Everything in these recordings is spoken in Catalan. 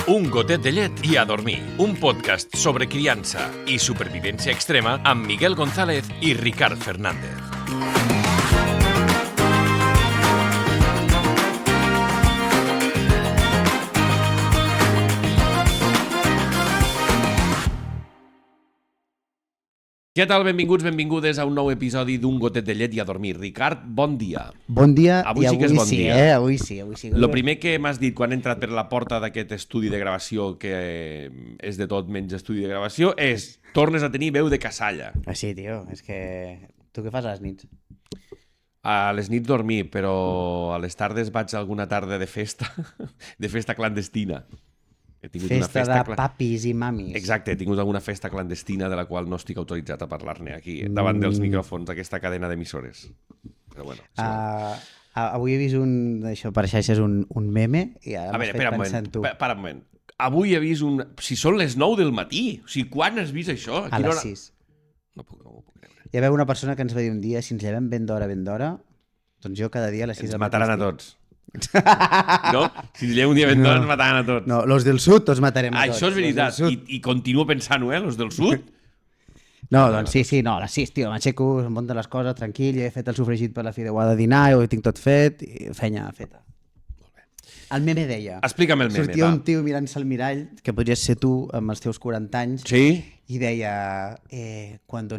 Un gotet de llet i a dormir. Un podcast sobre criança i supervivència extrema amb Miguel González i Ricard Fernández. Què tal? Benvinguts, benvingudes a un nou episodi d'Un gotet de llet i a dormir. Ricard, bon dia. Bon dia, avui i sí que és bon dia. Avui sí. Lo primer que m'has dit quan he entrat per la porta d'aquest estudi de gravació, que és de tot menys estudi de gravació, és tornes a tenir veu de casalla. Sí, tio, és que... Tu què fas a les nits? A les nits dormir, però a les tardes vaig a alguna tarda de festa, de festa clandestina. He tingut festa de papis i mamis. Exacte, he tingut alguna festa clandestina de la qual no estic autoritzat a parlar-ne aquí, davant dels micròfons d'aquesta cadena d'emissores. Però bueno... Avui he vist això per xarxes un meme i ara m'has fet pensar en tu. Para un moment. Avui he vist un... Si són les 9 del matí. O sigui, quan has vist això? A les 6. No m'ho puc creure. Hi havia una persona que ens va dir un dia, si ens llevem ben d'hora, doncs jo cada dia a les 6 ens mataran a tots. No? Si ens llevem un dia ben d'hora ens mataran a tots. No, los del sud els matarem a tots. Això és veritat. I continuo pensant-ho, los del sud. No, doncs sí, no, a les 6, tio, m'aixeco, em munten les coses, tranquil, he fet el sofregit per la fideuà de dinar, ho tinc tot fet, i feina feta. Molt bé. El meme deia... Explica'm el meme, sortia un tio mirant-se al mirall, que podries ser tu amb els teus 40 anys, sí? I deia, cuando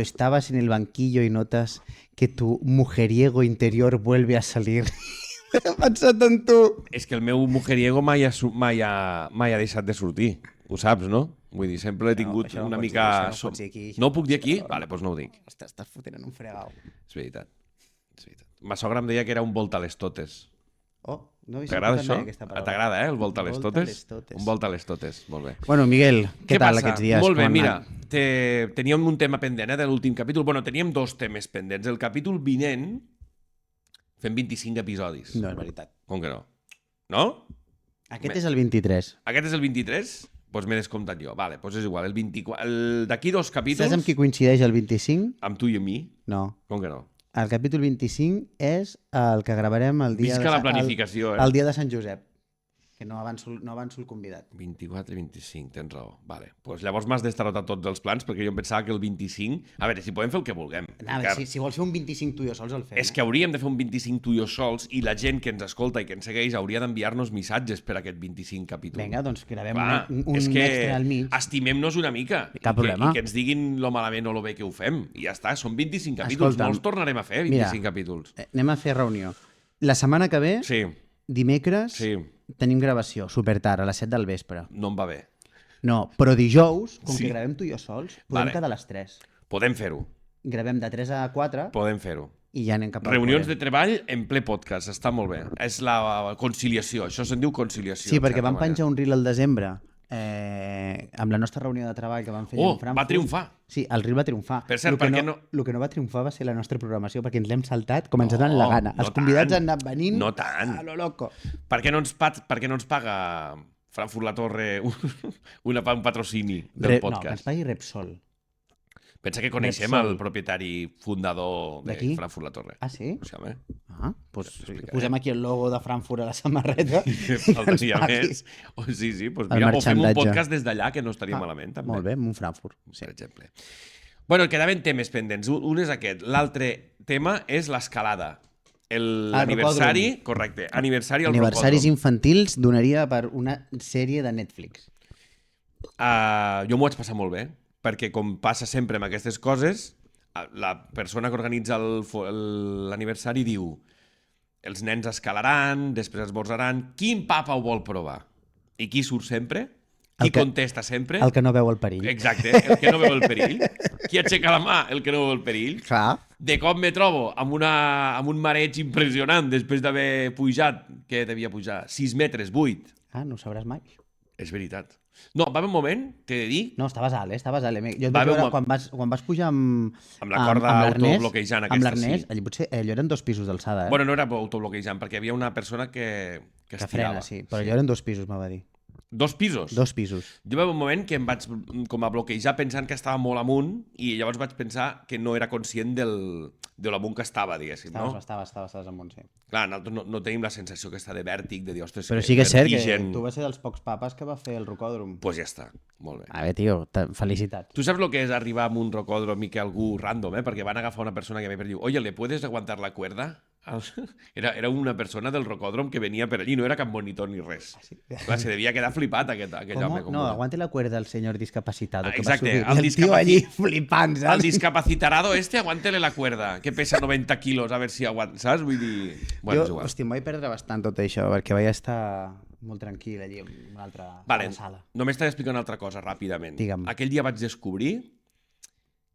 estabas en el banquillo y notas que tu mujeriego interior vuelve a salir... He pensat en tu. És que el meu mujeriego mai ha deixat de sortir. Ho saps, no? Vull dir, sempre l'he tingut una mica... No ho puc dir aquí? Vale, doncs no ho dic. Estàs fotent en un fregau. És veritat. Ma sogra em deia que era un volta a les totes. Oh, no he vist t'agrada això? T'agrada, el volta a les totes? Un volta a les totes, molt bé. Bueno, Miguel, què tal aquests dies? Molt bé, mira, teníem un tema pendent de l'últim capítol. Bueno, teníem dos temes pendents. El capítol vinent fem 25 episodis. No, és veritat. Com que no? No? Aquest és el 23. Aquest és el 23? Doncs m'he descomptat jo. Vale, doncs és igual. El 24... D'aquí dos capítols... Saps amb qui coincideix el 25? Amb tu i amb mi? No. Com que no? El capítol 25 és el que gravarem el dia... Visca la planificació, el dia de Sant Josep. Que no avanço el convidat. 24 i 25, tens raó. Vale. Pues llavors m'has d'estarrotar tots els plans, perquè jo em pensava que el 25... A veure, si podem fer el que vulguem. Si vols fer un 25 tu i jo sols el fem. És que hauríem de fer un 25 tu i jo sols i la gent que ens escolta i que ens segueix hauria d'enviar-nos missatges per aquest 25 capítol. Vinga, doncs gravem un extra al mig. Estimem-nos una mica. Cap problema. I que ens diguin lo malament o lo bé que ho fem. I ja està, són 25 capítols. Escolta'm, no els tornarem a fer, 25 capítols. Anem a fer reunió. La setmana que ve, dimecres, tenim gravació, super tard, a les 7 del vespre. No em va bé. No, però dijous, com que gravem tu i jo sols, podem quedar a les 3. Podem fer-ho. Gravem de 3 a 4. Podem fer-ho. I ja anem cap al reunions de treball en ple podcast, està molt bé. És la conciliació, això se'n diu conciliació. Sí, perquè vam penjar un reel al desembre amb la nostra reunió de treball que vam fer a Frankfurt. Va triomfar. Sí, el reel va triomfar. Per cert, per què no... El que no va triomfar va ser la nostra programació, perquè ens l'hem saltat com ens ha donat la gana. Els convidats han anat venint a lo loco. Per què no ens paga Frankfurt La Torre un patrocini del podcast? No, que ens pagui Repsol. Pensa que coneixem el propietari fundador de Frankfurt La Torre. Ah, sí? Sí, home. Doncs posem aquí el logo de Frankfurt a la samarreta. Faltaria més. Sí, doncs mira, o fem un podcast des d'allà, que no estaria malament, també. Molt bé, un Frankfurt. Per exemple. Bueno, quedaven temes pendents. Un és aquest. L'altre tema és l'escalada. L'aniversari, correcte, aniversari al rocòdrom. Aniversaris infantils donaria per una sèrie de Netflix. Jo m'ho vaig passar molt bé, perquè com passa sempre amb aquestes coses, la persona que organitza l'aniversari diu els nens escalaran, després esmorzaran, quin papa ho vol provar? I qui surt sempre? Qui contesta sempre? El que no veu el perill. Exacte, el que no veu el perill. Qui aixeca la mà? El que no veu el perill. Clar. De cop me trobo amb un mareig impressionant després d'haver pujat, què devia pujar? 6 metres, 8. No ho sabràs mai. És veritat. No, va haver un moment, t'he de dir... No, estaves alt, Jo et vaig veure quan vas pujar amb la corda autobloquejant aquesta, amb l'Ernest, potser allò eren 2 pisos d'alçada, Bueno, no era autobloquejant, perquè hi havia una persona que estirava. Frena, sí, però allò eren 2 pisos, me va dir. 2 pisos? 2 pisos. Jo va haver un moment que em vaig com a bloquejar pensant que estava molt amunt i llavors vaig pensar que no era conscient de l'amunt que estava, diguéssim, no? Estaves amunt, sí. Clar, nosaltres no tenim la sensació aquesta de vèrtic, de dir, ostres, Però sí que és cert que vertigen. tu vas ser dels pocs papes que va fer el rocòdrom. Pues ja està, molt bé. A veure, tio, felicitats. Tu saps el que és arribar a un rocòdrom i que algú random, perquè van agafar una persona que ve per dir, oye, ¿le puedes aguantar la cuerda? Era una persona del rocòdrom que venia per allí, no era cap monitor ni res. Clar, se devia quedar flipat aquell home. No, aguante la cuerda el señor discapacitado. Exacte, el tío allí flipant, saps? El discapacitarado aguántele la cuerda, que pesa 90 quilos, a ver si aguanta, saps? Vull dir... Bueno, és igual. Hòstia, em vaig perdre bastant tot això, perquè vaig estar molt tranquil allí en una altra sala. Només t'he d'explicar una altra cosa, ràpidament. Digue'm. Aquell dia vaig descobrir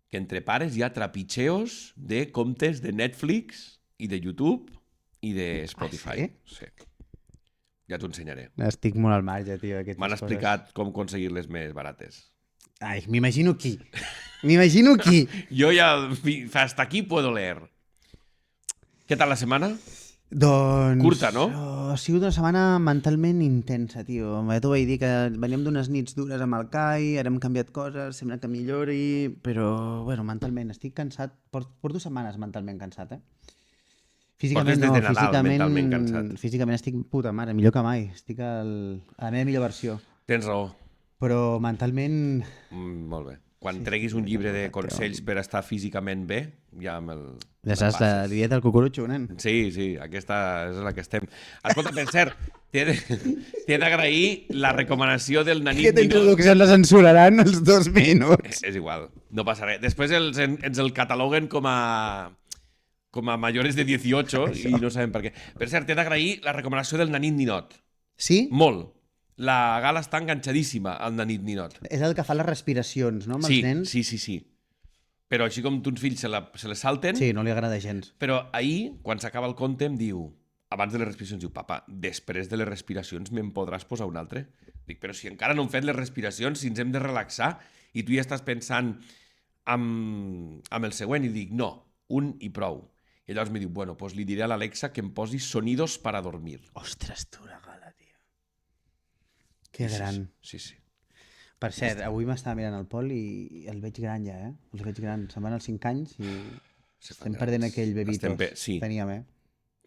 que entre pares hi ha trepitxeos de comptes de Netflix i de YouTube i de Spotify. Sí? Ja t'ho ensenyaré. Estic molt al marge, tio, d'aquestes coses. M'han explicat com aconseguir-les més barates. Ai, m'imagino qui. M'imagino qui. Jo ja... Hasta aquí puedo leer. Què tal la setmana? Doncs... Curta, no? Ha sigut una setmana mentalment intensa, tio. T'ho vaig dir que veníem d'unes nits dures amb el Kai, ara hem canviat coses, sembla que millori, però, bueno, mentalment estic cansat. Porto setmanes mentalment cansat, Físicament des no, de Nadal, mentalment cansat. Físicament estic puta mare, millor que mai. Estic a la meva millor versió. Tens raó. Però mentalment... Molt bé. Quan treguis un llibre de consells per estar físicament bé, ja me'l Ja saps, la dieta del cucurutxo, nen. Sí, aquesta és la que estem. Escolta, per cert, t'he d'agrair la recomanació del Nanit Aquesta Ninot. introducció la censuraran els 2 minuts. És igual, no passa res. Després ens el cataloguen com a mayores de 18 i no sabem per què. Per cert, t'he d'agrair la recomanació del Nanit Ninot. Sí? Molt. La Gala està enganxadíssima al Nanit Ninot. És el que fa les respiracions, no, amb els nens? Sí. Però així com tons fills se les salten... Sí, no li agrada gens. Però ahir, quan s'acaba el conte, em diu, abans de les respiracions, diu, papa, després de les respiracions me'n podràs posar un altre? Dic, però si encara no hem fet les respiracions, si ens hem de relaxar, i tu ja estàs pensant amb el següent, i dic, no, un i prou. I llavors em diu, bueno, pues li diré a l'Alexa que em posi sonidos para dormir. Ostres, tu, la Gala, tio. Que gran. Sí. Per cert, avui m'estava mirant el Pol i el veig gran ja, Els veig gran. Se'n van als 5 anys i estem perdent aquell bebitos que teníem,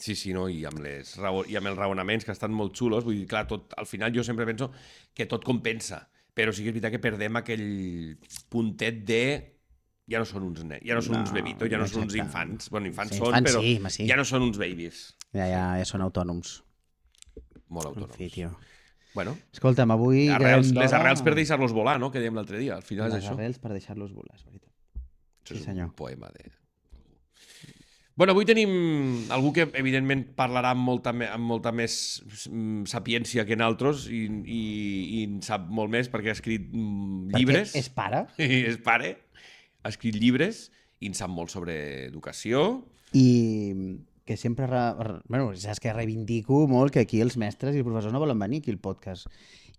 Sí, no? I amb els raonaments que estan molt xulos. Vull dir, clar, al final jo sempre penso que tot compensa. Però sí que és veritat que perdem aquell puntet de... Ja no són uns nens, ja no són uns bebitos, ja no són uns infants. Bueno, infants són, però ja no són uns babies. Ja són autònoms. Molt autònoms. En fi, tio. Bueno. Escolta'm, avui... Les arrels per deixar-los volar, no? Que dèiem l'altre dia. Al final és això. Les arrels per deixar-los volar, és veritat. Sí, senyor. Un poema de... Bueno, avui tenim algú que evidentment parlarà amb molta més sapiència que nosaltres i en sap molt més perquè ha escrit llibres. Perquè és pare. És pare. Ha escrit llibres i en sap molt sobre educació. I que sempre... Bueno, saps que reivindico molt que aquí els mestres i els professors no volen venir aquí al podcast.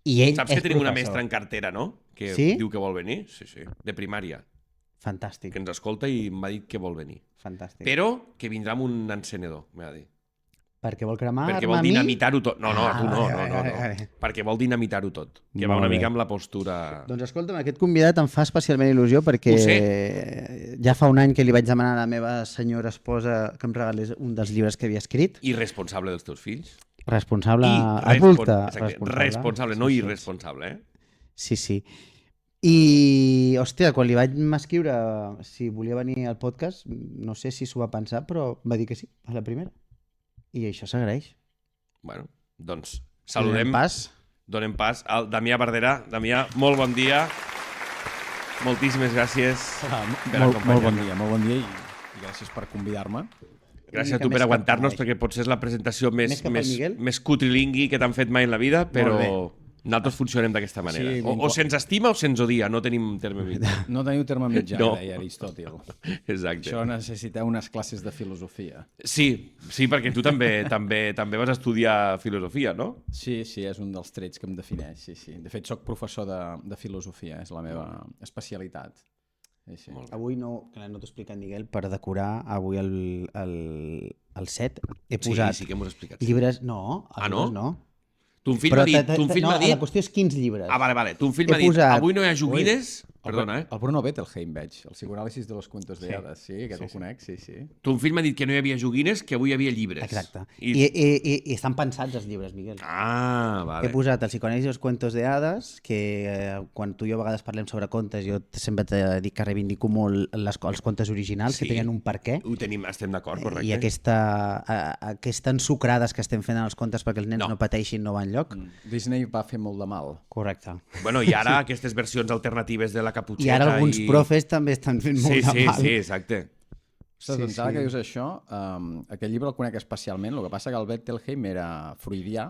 I ell Saps que tenim professor. una mestra en cartera, no? Que sí? Diu que vol venir. Sí. De primària. Fantàstic. Que ens escolta i m'ha dit que vol venir. Fantàstic. Però que vindrà amb un encenedor, m'ha dit. Perquè vol cremar-me perquè vol dinamitar-ho tot. No, tu no. Vale. Perquè vol dinamitar-ho tot. Que va una mica amb la postura... Doncs escolta'm, aquest convidat em fa especialment il·lusió perquè ja fa un any que li vaig demanar a la meva senyora esposa que em regalés un dels llibres que havia escrit. I responsable dels teus fills. Responsable adulta. Responsable, no irresponsable, Sí. I, hòstia, quan li vaig escriure si volia venir al podcast, no sé si s'ho va pensar, però va dir que sí, a la primera. I això s'agraeix. Bueno, doncs saludem, donem pas al Damià Bardera. Damià, molt bon dia. Moltíssimes gràcies per acompanyar-nos. Molt bon dia i gràcies per convidar-me. Gràcies a tu per aguantar-nos, perquè potser és la presentació més cutrilingui que t'han fet mai en la vida, però nosaltres funcionem d'aquesta manera. Sí, o se'ns estima o se'ns odia, no tenim terme mitjà. No teniu terme mitjà, deia Aristòtil. Exacte. Això necessiteu unes classes de filosofia. Sí, perquè tu també vas estudiar filosofia, no? Sí, és un dels trets que em defineix. Sí. De fet, soc professor de filosofia, és la meva especialitat. Sí. Avui no t'ho explica en Miguel, per decorar avui el set he posat sí que m'ho has explicat. llibres... No, no? No. Tu un fill Però m'ha dit... Tu un fill no, m'ha dit... la qüestió és quins llibres. Vale. Tu un fill He m'ha dit, posat- avui no hi ha joguines... Perdona, El Bruno Bettelheim veig, el psicoanàlisis de los cuentos de hadas. Sí, aquest el conec, sí. Tu un fill m'ha dit que no hi havia joguines, que avui hi havia llibres. Exacte. I... I estan pensats els llibres, Miguel. Ah, vale. He posat el psicoanàlisi dels cuentos de hades, que quan tu i jo a vegades parlem sobre contes, jo sempre t'he dit que reivindico molt els contes originals, Sí. que tenien un per què. Ho tenim, estem d'acord, correcte. I aquesta ensucrades que estem fent en els contes perquè els nens no pateixin no va enlloc. Disney va fer molt de mal. Correcte. Bueno, i ara aquestes versions alternatives de la caputxeta... I ara alguns profes també estan fent molt de mal. Sí, exacte. Ostres, doncs ara que dius això, aquest llibre el conec especialment, el que passa que el Bettelheim era freudià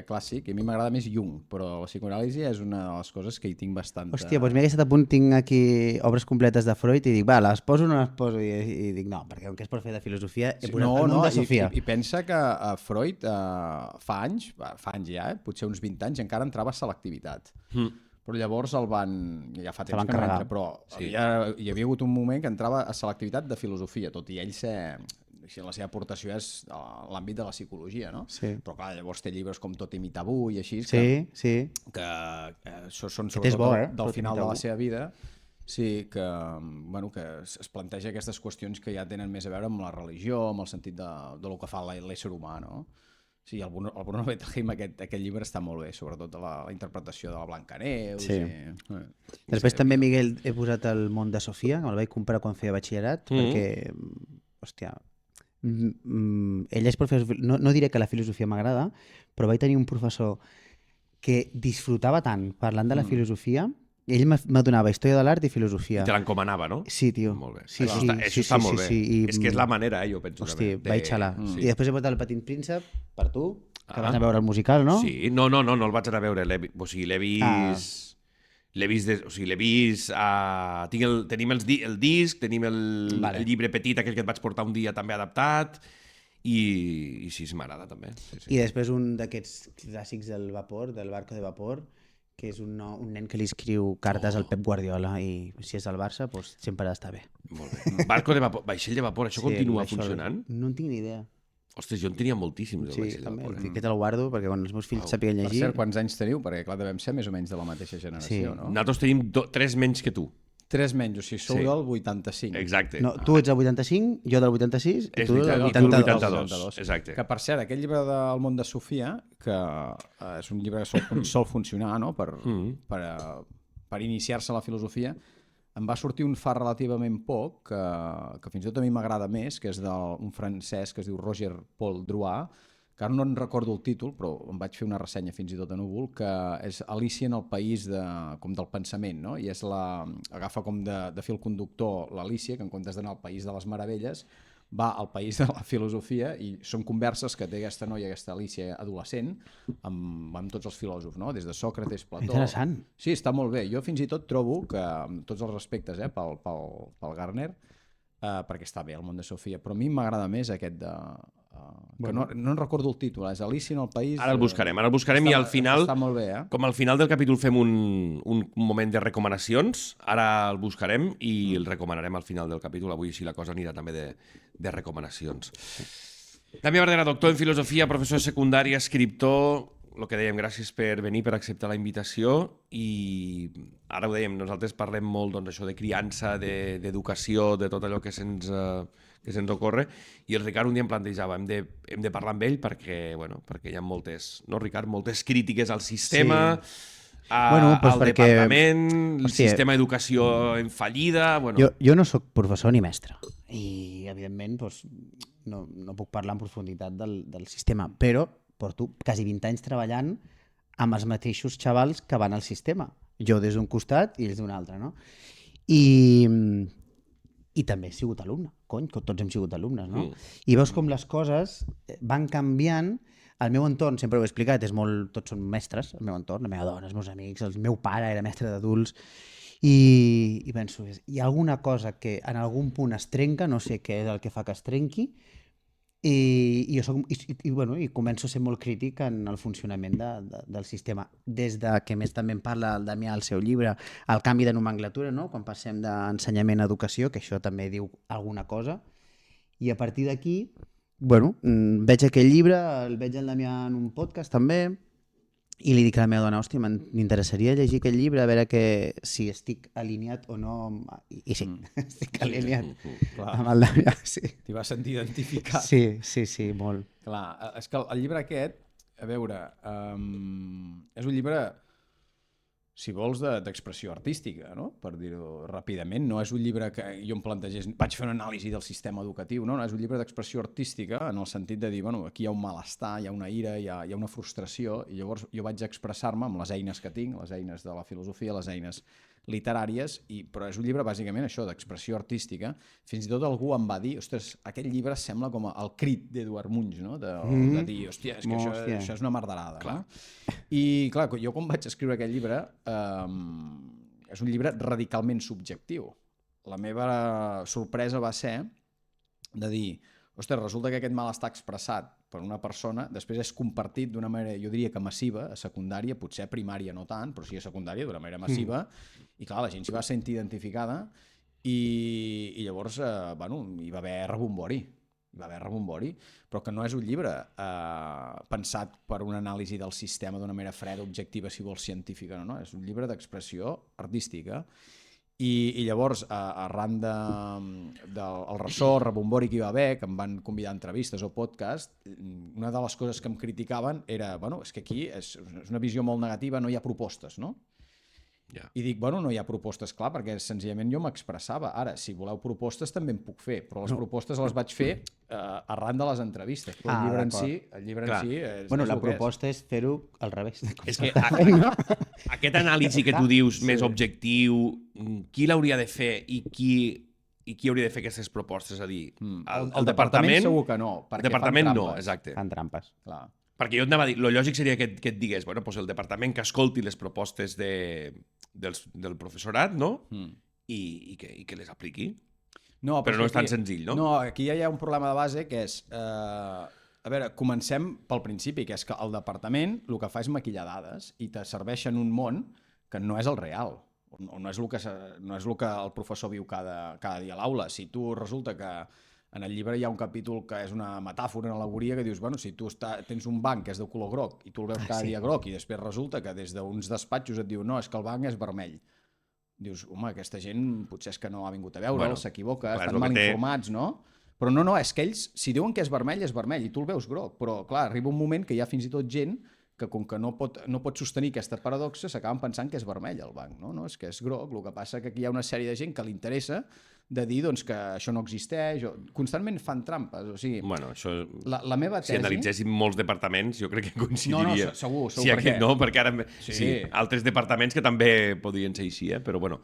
clàssic, i a mi m'agrada més Jung, però la psicoanàlisi és una de les coses que hi tinc bastant... Hòstia, doncs m'he estat a punt, tinc aquí obres completes de Freud i dic, va, les poso o no les poso? I dic, no, perquè com que és per fer de filosofia, he posat el món de Sofia. I pensa que Freud fa anys ja, potser uns 20 anys, encara entrava a selectivitat. Però llavors el van... Ja fa temps que no entra, però hi havia hagut un moment que entrava a selectivitat de filosofia, tot i ell la seva aportació és l'àmbit de la psicologia, no? Sí. Però clar, llavors té llibres com Tot i Tabú i així, que això són sobretot del final de la seva vida, sí, que es planteja aquestes qüestions que ja tenen més a veure amb la religió, amb el sentit de lo que fa l'ésser humà, no? Sí, el Bruno Bettelheim, aquest llibre està molt bé, sobretot la interpretació de la Blancaneus. Sí. Després també, Miguel, he posat el món de Sofia, que me'l vaig comprar quan feia batxillerat, perquè, hòstia, ell és professor... No diré que la filosofia m'agrada, però vaig tenir un professor que disfrutava tant parlant de la filosofia. Ell me donava història de l'art i filosofia. I te l'encomanava, no? Sí, tio. Molt bé. Sí, Això està molt bé. És que és la manera, jo penso. Hosti, vaig xalar. I després he portat el Petit Príncep per tu, que vas Ah. a veure el musical, no? Sí, no el vaig anar a veure. O sigui, l'he vist... L'he vist... Tenim el disc, tenim el llibre petit, aquell que et vaig portar un dia també adaptat, i sí, m'agrada també. Sí. I després un d'aquests clàssics del vapor, del Barco de Vapor, que és un nen que li escriu cartes al Pep Guardiola, i si és del Barça, doncs sempre ha d'estar bé. Molt bé. Barco de vapor, vaixell de vapor, això continua funcionant? No en tinc ni idea. Ostres, jo en tenia moltíssims, del Sí, vaixell de també. vapor. Aquest el guardo perquè quan els meus fills sàpiguen Per llegir... cert, quants anys teniu? Perquè clar, devem ser més o menys de la mateixa generació, no? Nosaltres tenim 3 menys que tu. 3 menys, o sigui, sou del 85. Exacte. No, tu ets del 85, jo del 86 i És tu del veritat, i tu del 82. 82. Exacte. Que, per cert, aquest llibre del món de Sofia, que és un llibre que sol funcionar, no?, per iniciar-se a la filosofia, em va sortir un fa relativament poc, que fins i tot a mi m'agrada més, que és d'un francès que es diu Roger Paul Drouin, que ara no en recordo el títol, però em vaig fer una ressenya fins i tot a Núvol, que és Alícia en el país com del pensament, no? I agafa com de fil conductor l'Alícia, que en comptes d'anar al país de les meravelles, va al país de la filosofia, i són converses que té aquesta noia, aquesta Alícia adolescent, amb tots els filòsofs, no? Des de Sòcrates, Plató... Interessant. Sí, està molt bé. Jo fins i tot trobo que, amb tots els respectes pel Gardner, perquè està bé el món de Sofia, però a mi m'agrada més aquest que no en recordo el títol, és Alícia en el país... Ara el buscarem i al final, està molt bé, com al final del capítol fem un moment de recomanacions, ara el buscarem i el recomanarem al final del capítol, avui així la cosa anirà també de recomanacions. Damià Verdera, doctor en filosofia, professor de secundària, escriptor, el que dèiem, gràcies per venir, per acceptar la invitació, i ara ho dèiem, nosaltres parlem molt doncs, això de criança, d'educació, de tot allò que se'ns ocorre, i el Ricard un dia em plantejava, hem de parlar amb ell perquè hi ha moltes, no Ricard, moltes crítiques al sistema, al departament, el sistema d'educació en fallida... Jo no sóc professor ni mestre, i evidentment no puc parlar en profunditat del sistema, però porto quasi 20 anys treballant amb els mateixos xavals que van al sistema. Jo des d'un costat i ells d'un altre, no? I també he sigut alumne. Cony, que tots hem sigut alumnes, no? I veus com les coses van canviant. El meu entorn, sempre ho he explicat, tots són mestres, el meu entorn, la meva dona, els meus amics, el meu pare era mestre d'adults, i penso, hi ha alguna cosa que en algun punt es trenca, no sé què és el que fa que es trenqui, i començo a ser molt crític en el funcionament del sistema. Des de que més també en parla el Damià al seu llibre, el canvi de nomenclatura, no? Quan passem d'ensenyament a educació, que això també diu alguna cosa, i a partir d'aquí veig aquell llibre, el veig el Damià en un podcast també, I li dic a la meva dona, hòstia, m'interessaria llegir aquest llibre a veure si estic alineat o no. I sí, estic alineat amb el Damià, sí. T'hi vas sentir identificat. Sí, molt. Clar, és que el llibre aquest, a veure, és un llibre, si vols, d'expressió artística, no? Per dir-ho ràpidament. No és un llibre que jo em plantegés, vaig fer una anàlisi del sistema educatiu, no? És un llibre d'expressió artística en el sentit de dir, bueno, aquí hi ha un malestar, hi ha una ira, hi ha una frustració, i llavors jo vaig expressar-me amb les eines que tinc, les eines de la filosofia, les eines literàries, però és un llibre bàsicament això, d'expressió artística. Fins i tot algú em va dir, ostres, aquest llibre sembla com el crit d'Eduard Munch, no? De dir, hòstia, és que això és una merderada. Clar. No? I clar, jo quan vaig escriure aquest llibre, és un llibre radicalment subjectiu. La meva sorpresa va ser de dir, ostres, resulta que aquest mal està expressat per una persona, després és compartit d'una manera, jo diria que massiva, a secundària, potser a primària no tant, però sí a secundària, d'una manera massiva, i clar, la gent s'hi va sentir identificada, i llavors, bueno, hi va haver rebombori. Però que no és un llibre pensat per una anàlisi del sistema d'una manera freda, objectiva, si vols, científica, no? És un llibre d'expressió artística. I llavors, arran del ressò, rebombori que hi va haver, que em van convidar a entrevistes o podcast, una de les coses que em criticaven era, bueno, és que aquí és una visió molt negativa, no hi ha propostes, no? Yeah. I dic, bueno, no hi ha propostes, clar, perquè senzillament jo m'expressava. Ara, si voleu propostes també en puc fer, però les propostes les vaig fer arran de les entrevistes. Però el llibre en si és... Bueno, la proposta és fer-ho al revés. És que aquest anàlisi que tu dius més objectiu, qui l'hauria de fer i qui hauria de fer aquestes propostes? És a dir, el departament segur que no. El departament no, exacte. Fan trampes. Clar. Perquè jo et anava a dir, el lògic seria que et digués, bueno, doncs el departament que escolti les propostes del professorat, no? I que les apliqui. No, però no és tan senzill, no? No, aquí ja hi ha un problema de base que és... a veure, comencem pel principi, que és que el departament el que fa és maquillar dades i te serveix en un món que no és el real, o no és el que el professor viu cada dia a l'aula. Si tu resulta que en el llibre hi ha un capítol que és una metàfora, una al·legoria, que dius, bueno, si tu tens un banc que és de color groc i tu el veus cada dia groc i després resulta que des d'uns despatxos et diu, no, és que el banc és vermell. Dius, home, aquesta gent potser és que no ha vingut a veure'l, s'equivoca, estan mal informats, no? Però no, és que ells, si diuen que és vermell i tu el veus groc. Però, clar, arriba un moment que hi ha fins i tot gent que com que no pot sostenir aquesta paradoxa s'acaben pensant que és vermell el banc, no? No, és que és groc. El que passa que aquí hi ha una sèrie de gent que li interessa de dir doncs, que això no existeix. Constantment fan trampes. O sigui, bueno, això, la meva tesi... Si analitzéssim molts departaments, jo crec que coincidiria. No, segur, si aquest no, perquè ara sí, altres departaments que també podrien ser així, però bueno,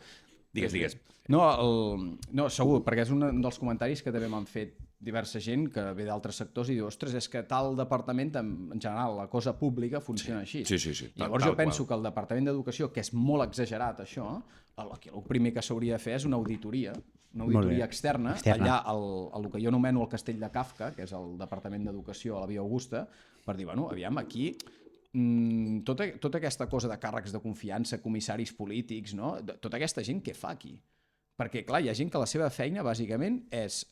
digues. No, segur, perquè és un dels comentaris que també m'han fet diversa gent que ve d'altres sectors i diu, ostres, és que tal departament, en general, la cosa pública funciona així. Sí. Llavors jo penso que el Departament d'Educació, que és molt exagerat això, el primer que s'hauria de fer és una auditoria externa, allà el que jo anomeno el castell de Kafka, que és el Departament d'Educació a la Via Augusta, per dir, bueno, aviam, aquí tota aquesta cosa de càrrecs de confiança, comissaris polítics, no? Tota aquesta gent què fa aquí? Perquè, clar, hi ha gent que la seva feina, bàsicament, és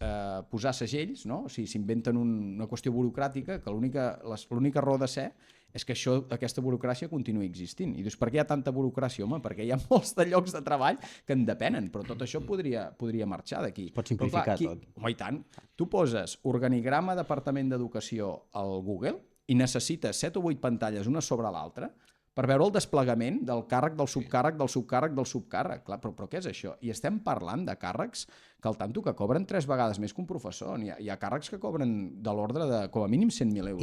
posar segells, no? O sigui, s'inventen una qüestió burocràtica que l'única raó de ser és que aquesta burocràcia continuï existint. I dius, per què hi ha tanta burocràcia? Home, perquè hi ha molts de llocs de treball que en depenen, però tot això podria marxar d'aquí. Es pot simplificar tot. Home, i tant. Tu poses organigrama Departament d'Educació al Google i necessites 7 o 8 pantalles una sobre l'altra per veure el desplegament del càrrec, del subcàrrec, del subcàrrec, del subcàrrec. Clar, però què és això? I estem parlant de càrrecs que al tanto que cobren 3 vegades més que un professor. Hi ha càrrecs que cobren de l'ordre de com a mínim 100.000 euros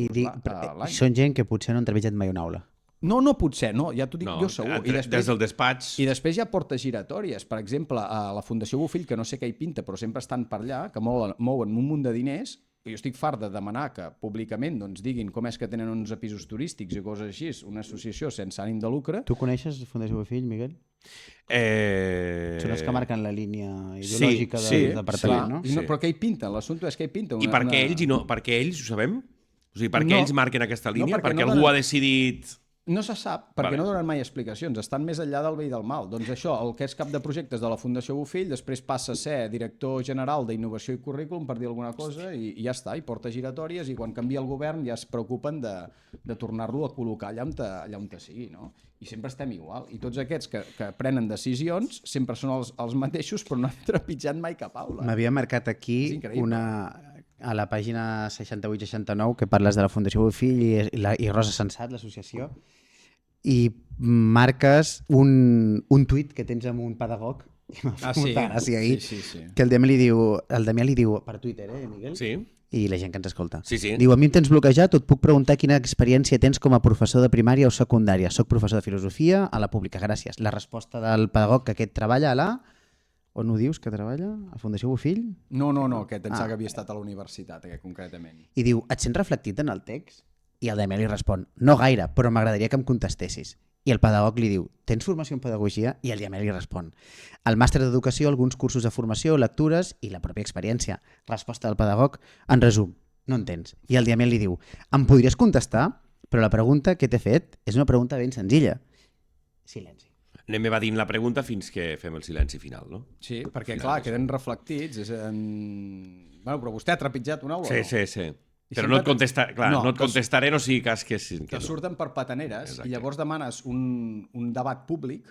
l'any. Són gent que potser no han trepitjat mai una aula. No potser, no, ja t'ho dic jo segur. Des del despatx... I després hi ha portes giratòries. Per exemple, a la Fundació Bofill, que no sé què hi pinta, però sempre estan per allà, que mouen un munt de diners. Jo estic fart de demanar que públicament doncs, diguin com és que tenen 11 pisos turístics i coses així, una associació sense ànim de lucre. Tu coneixes Fundació Bofill, Miguel? Són els que marquen la línia ideològica del departament, no? Sí. Però què hi pinten? L'assumpte és que hi pinten. I per què ells, ho sabem? O sigui, per què ells marquen aquesta línia? Perquè algú ha decidit... No se sap, perquè no donen mai explicacions, estan més enllà del bé i del mal. Doncs això, el que és cap de projectes de la Fundació Bofill, després passa a ser director general d'Innovació i Currículum, per dir alguna cosa, i ja està, i porta giratòries, i quan canvia el govern ja es preocupen de tornar-lo a col·locar allà on sigui, no? I sempre estem igual. I tots aquests que prenen decisions sempre són els mateixos, però no han trepitjat mai cap aula. M'havia marcat aquí a la pàgina 68-69 que parles de la Fundació Bofill i Rosa Sensat, l'associació, i marques un tuit que tens amb un pedagog que m'ha fet molta gràcia ahir, que el Damià li diu per Twitter, Miguel? Sí. I la gent que ens escolta. Sí. Diu, a mi em tens bloquejat, et puc preguntar quina experiència tens com a professor de primària o secundària. Soc professor de filosofia a la pública, gràcies. La resposta del pedagog que aquest treballa a la... On ho dius que treballa? A Fundació Bofill? No, aquest pensava que havia estat a la universitat, concretament. I diu, et sents reflectit en el text? I el Damià li respon, no gaire, però m'agradaria que em contestessis. I el pedagog li diu, tens formació en pedagogia? I el Damià li respon, el màster d'educació, alguns cursos de formació, lectures i la pròpia experiència. Resposta del pedagog, en resum, no en tens. I el Damià li diu, em podries contestar? Però la pregunta que t'he fet és una pregunta ben senzilla. Silenci. Anem evadint la pregunta fins que fem el silenci final, no? Sí, perquè clar, queden reflectits. Bueno, però vostè ha trepitjat una aula? Sí. Però no et contestaré, no sigui cas que sí. Que surten per pataneres. Exacte. I llavors demanes un debat públic,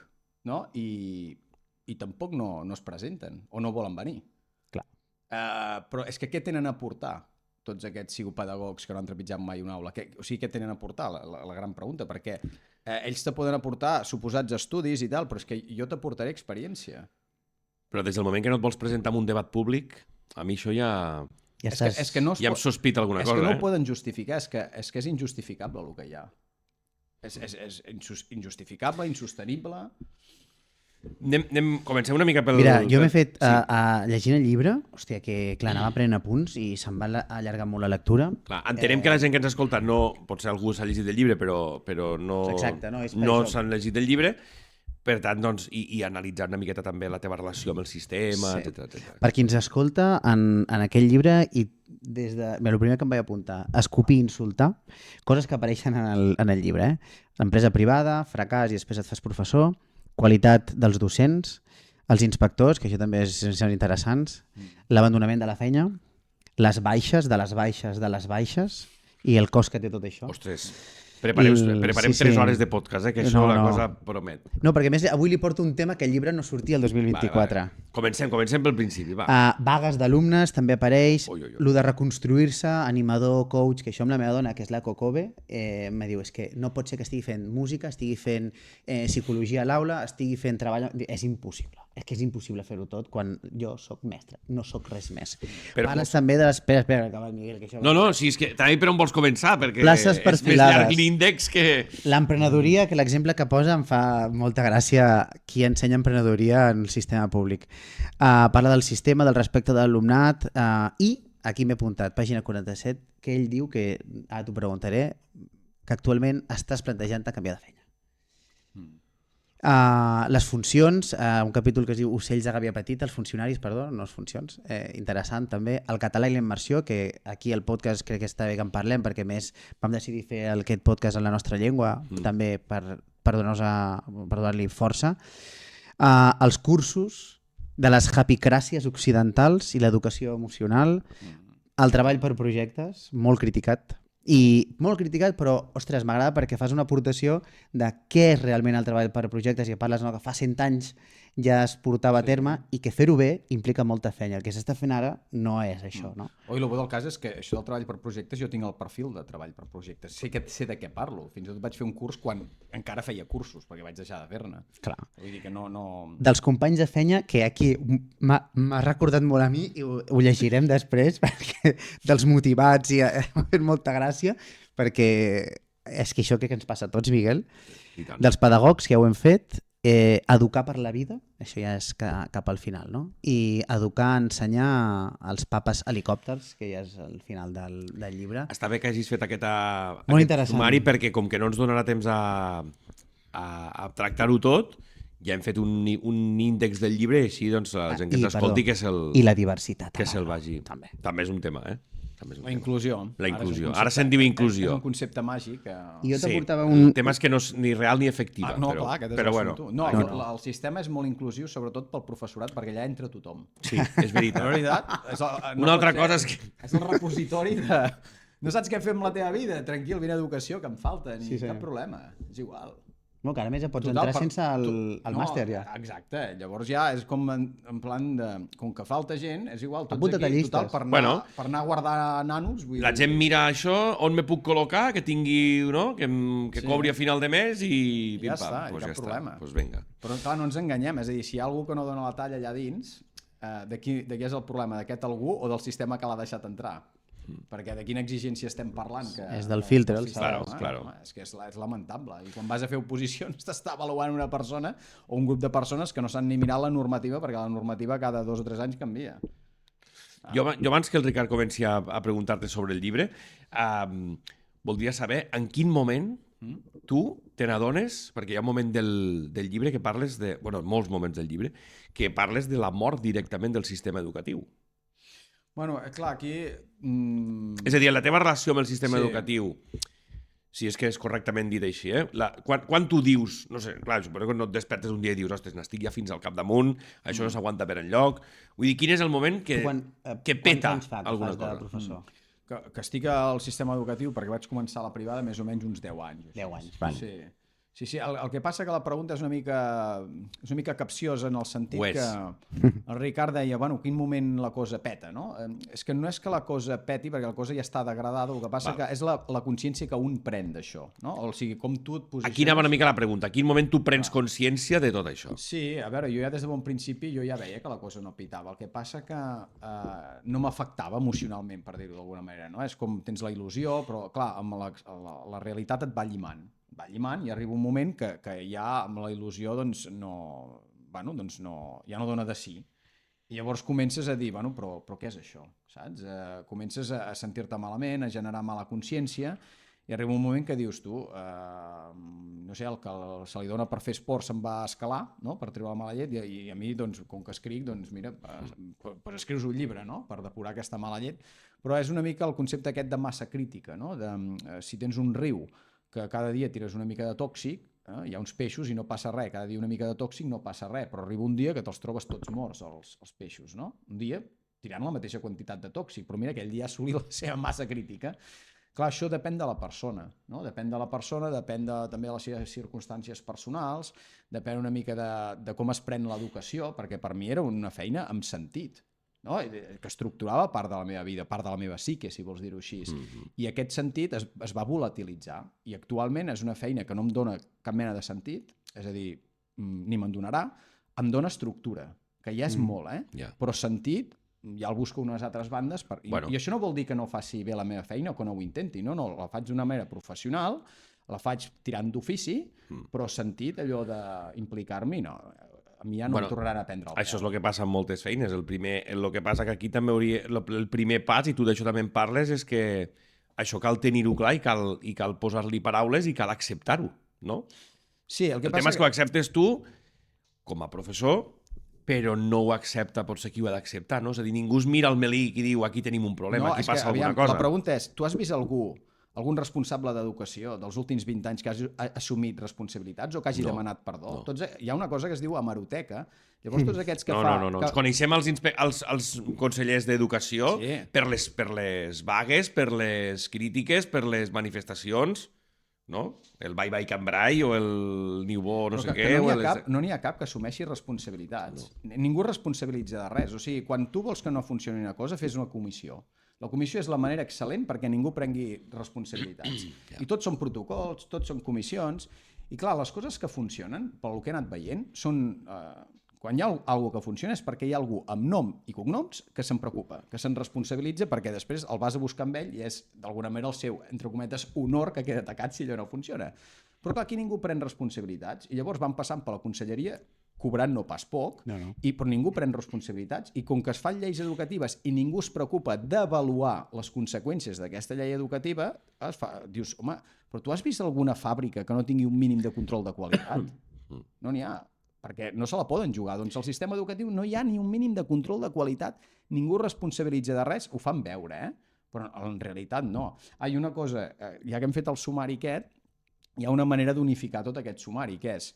no? I tampoc no es presenten o no volen venir. Clar. Però és que què tenen a aportar tots aquests psicopedagogs que no han trepitjat mai una aula? O sigui, què tenen a aportar? La gran pregunta, perquè ells te poden aportar suposats estudis i tal, però és que jo t'aportaré experiència. Però des del moment que no et vols presentar en un debat públic, a mi això ja em sospita alguna cosa. És que no ho poden justificar, és que és injustificable el que hi ha. És injustificable, insostenible... Comencem una mica pel... Mira, jo m'he fet llegint el llibre, hòstia, que clar, anava prenent apunts i se'm va allargar molt la lectura. Clar, entenem que la gent que ens ha escoltat no... Potser algú s'ha llegit el llibre, però no s'han llegit el llibre. Per tant, doncs, i analitzar una miqueta també la teva relació amb el sistema, etc. Per qui ens escolta, en aquell llibre, i des de... el primer que em vaig apuntar, escopir i insultar, coses que apareixen en el llibre. L'empresa privada, fracàs i després et fas professor, qualitat dels docents, els inspectors, que això també són interessants, l'abandonament de la feina, les baixes de les baixes de les baixes i el cost que té tot això. Ostres, preparem 3 hores de podcast, que això la cosa promet. No, perquè a més avui li porto un tema que el llibre no sortia el 2024. Vale. Comencem pel principi, va. Vagues d'alumnes també apareix, lo de reconstruir-se, animador, coach, que això amb la meva dona, que és la Cocobe, me diu, és que no pot ser que estigui fent música, estigui fent psicologia a l'aula, estigui fent treball... És impossible. És que és impossible fer-ho tot quan jo sóc mestre, no sóc res més. Parles també de les... Espera, acaba, Miguel, que això... No, si és que també per on vols començar, perquè places és més llarg l'índex que... L'emprenedoria, que l'exemple que posa em fa molta gràcia qui ensenya emprenedoria en el sistema públic. Parla del sistema, del respecte de l'alumnat i, aquí m'he apuntat, pàgina 47, que ell diu que, ara t'ho preguntaré, que actualment estàs plantejant canviar de feina. Les funcions, un capítol que es diu Ocells de gàbia petita, els funcionaris, perdó, no les funcions, interessant també, el català i la immersió, que aquí al podcast crec que està bé que en parlem, perquè més vam decidir fer aquest podcast en la nostra llengua, també per donar-li força, els cursos de les happycràcies occidentals i l'educació emocional, el treball per projectes, molt criticat, però, ostres, m'agrada perquè fas una aportació de què és realment el treball per projectes i parles que fa 100 anys ja es portava a terme i que fer-ho bé implica molta feina. El que s'està fent ara no és això, no? I el bo del cas és que això del treball per projectes, jo tinc el perfil de treball per projectes. Sé de què parlo. Fins i tot vaig fer un curs quan encara feia cursos, perquè vaig deixar de fer-ne. Clar. Vull dir que no... Dels companys de feina, que aquí m'ha recordat molt a mi i ho llegirem després, perquè dels motivats i m'ha fet molta gràcia, perquè és que això crec que ens passa a tots, Miguel. Dels pedagogs, que ja ho hem fet, educar per la vida, això ja és cap al final, no? I educar, ensenyar als papes helicòpters, que ja és el final del llibre. Està bé que hagis fet aquest sumari, perquè com que no ens donarà temps a tractar-ho tot, ja hem fet un índex del llibre i així doncs la gent que ens escolti que se'l... I la diversitat. Que se'l vagi. També és un tema, També és un La tema. inclusió. La inclusió. és un Ara se'n diu inclusió. És un concepte màgic. I jo Sí, t'aportava el tema és que no és ni real ni efectiva. No, però, clar, aquest és però el bueno, assumpte. No, el sistema és molt inclusiu, sobretot pel professorat, perquè allà entra tothom. sí, és veritat. La veritat, Una altra cosa és que... És el repositori de... No saps què fer amb la teva vida? Tranquil, vine a educació, que em falta, ni cap problema. És igual. No, que ara més ja pots Total, entrar sense el màster, ja. Exacte, llavors ja és com en plan de... Com que falta gent, és igual, tots Apunta't a aquí, llistes. total, per anar a guardar nanos... Vull La dir... gent mira això, on me puc col·locar, que tingui, no? Que cobri a final de mes i... Ja pim-pam. està, i Pues cap ja problema. Està. Pues vinga. Però clar, no ens enganyem, és a dir, si hi ha algú que no dona la talla allà dins, de qui és el problema, d'aquest algú o del sistema que l'ha deixat entrar? Perquè de quina exigència estem parlant? Que, És del filtre, el sistema, claro. Home, és que és lamentable. I quan vas a fer oposicions t'està avaluant una persona o un grup de persones que no s'han ni mirat la normativa, perquè la normativa cada 2 o 3 anys canvia. Jo abans que el Ricard comenci a preguntar-te sobre el llibre, voldria saber en quin moment tu te n'adones, perquè hi ha un moment del llibre que parles de... Bueno, molts moments del llibre, que parles de la mort directament del sistema educatiu. Bueno, clar, aquí... És a dir, la teva relació amb el sistema Sí. educatiu, si és que és correctament dit així, quan tu dius, no sé, clar, suposo que no et despertes un dia i dius, ostres, n'estic ja fins al capdamunt, això no s'aguanta per enlloc. Vull dir, quin és el moment que peta quants anys fa que alguna fas de cosa? professor? Que estic al sistema educatiu perquè vaig començar a la privada més o menys uns 10 anys. 10 anys, vale. Sí. El que passa que la pregunta és una mica capciosa en el sentit Ho és. que el Ricard deia, bueno, quin moment la cosa peta, no? És que no és que la cosa peti, perquè la cosa ja està degradada, el que passa que és la consciència que un pren d'això, no? O sigui, com tu et posiciones... Aquí anava una mica la pregunta. A quin moment tu prens consciència de tot això? Sí, a veure, jo ja des de bon principi jo ja veia que la cosa no pitava. El que passa que no m'afectava emocionalment, per dir-ho d'alguna manera, no? És com tens la il·lusió, però clar, amb la realitat et va llimant. I arriba un moment que ja amb la il·lusió doncs ja no dona de sí. I llavors comences a dir, bueno, però què és això? Saps? Comences a sentir-te malament, a generar mala consciència, i arriba un moment que dius tu, no sé, el que se li dona per fer esport se'n va a escalar, no? Per treure la mala llet, i a mi, doncs, com que escric, doncs mira, pues escrius un llibre, no? Per depurar aquesta mala llet, però és una mica el concepte aquest de massa crítica, no? Si tens un riu que cada dia tires una mica de tòxic, hi ha uns peixos i no passa res, cada dia una mica de tòxic no passa res, però arriba un dia que te'ls trobes tots morts, els peixos, no? Un dia tirant la mateixa quantitat de tòxic, però mira, aquell dia ha assolit la seva massa crítica. Clar, això depèn de la persona, no? Depèn de la persona, depèn també de les seves circumstàncies personals, depèn una mica de com es pren l'educació, perquè per mi era una feina amb sentit, no? Que estructurava part de la meva vida, part de la meva psique, si vols dir-ho així. I aquest sentit es va volatilitzar. I actualment és una feina que no em dona cap mena de sentit, és a dir, ni me'n donarà, em dona estructura, que ja és molt, Ja. però sentit ja el busco unes altres bandes. I això no vol dir que no faci bé la meva feina o que no ho intenti, no, la faig d'una manera professional, la faig tirant d'ofici, però sentit allò d'implicar-m'hi, no. A mi ja no em tornaran a prendre el pèl. Això és el que passa amb moltes feines. El que passa que aquí també el primer pas, i tu d'això també en parles, és que això cal tenir-ho clar i cal posar-li paraules i cal acceptar-ho, no? Sí, el tema és que ho acceptes tu com a professor, però no ho accepta potser qui ho ha d'acceptar, no? És a dir, ningú es mira al melic i diu aquí tenim un problema, aquí passa alguna cosa. La pregunta és, tu has vist algun responsable d'educació dels últims 20 anys que hagi assumit responsabilitats o que hagi demanat perdó? Hi ha una cosa que es diu hemeroteca. Llavors tots aquests que fa... No. Ens coneixem els consellers d'educació per les vagues, per les crítiques, per les manifestacions, no? El bye-bye Cambrai o el Niubó no sé què. No n'hi ha cap que assumeixi responsabilitats. Ningú responsabilitza de res. O sigui, quan tu vols que no funcioni una cosa, fes una comissió. La comissió és la manera excel·lent perquè ningú prengui responsabilitats. I tots són protocols, tots són comissions. I clar, les coses que funcionen, pel que he anat veient, són... Quan hi ha alguna que funciona és perquè hi ha algú amb nom i cognoms que se'n preocupa, que se'n responsabilitza perquè després el vas a buscar amb ell i és d'alguna manera el seu, entre cometes, honor que queda atacat si allò no funciona. Però clar, aquí ningú pren responsabilitats i llavors van passant per la conselleria cobrant no pas poc, però ningú pren responsabilitats i com que es fan lleis educatives i ningú es preocupa d'avaluar les conseqüències d'aquesta llei educativa, dius, home, però tu has vist alguna fàbrica que no tingui un mínim de control de qualitat? No n'hi ha, perquè no se la poden jugar. Doncs al sistema educatiu no hi ha ni un mínim de control de qualitat, ningú responsabilitza de res, ho fan veure, però en realitat no. Hi ha una cosa, ja que hem fet el sumari aquest, hi ha una manera d'unificar tot aquest sumari, que és,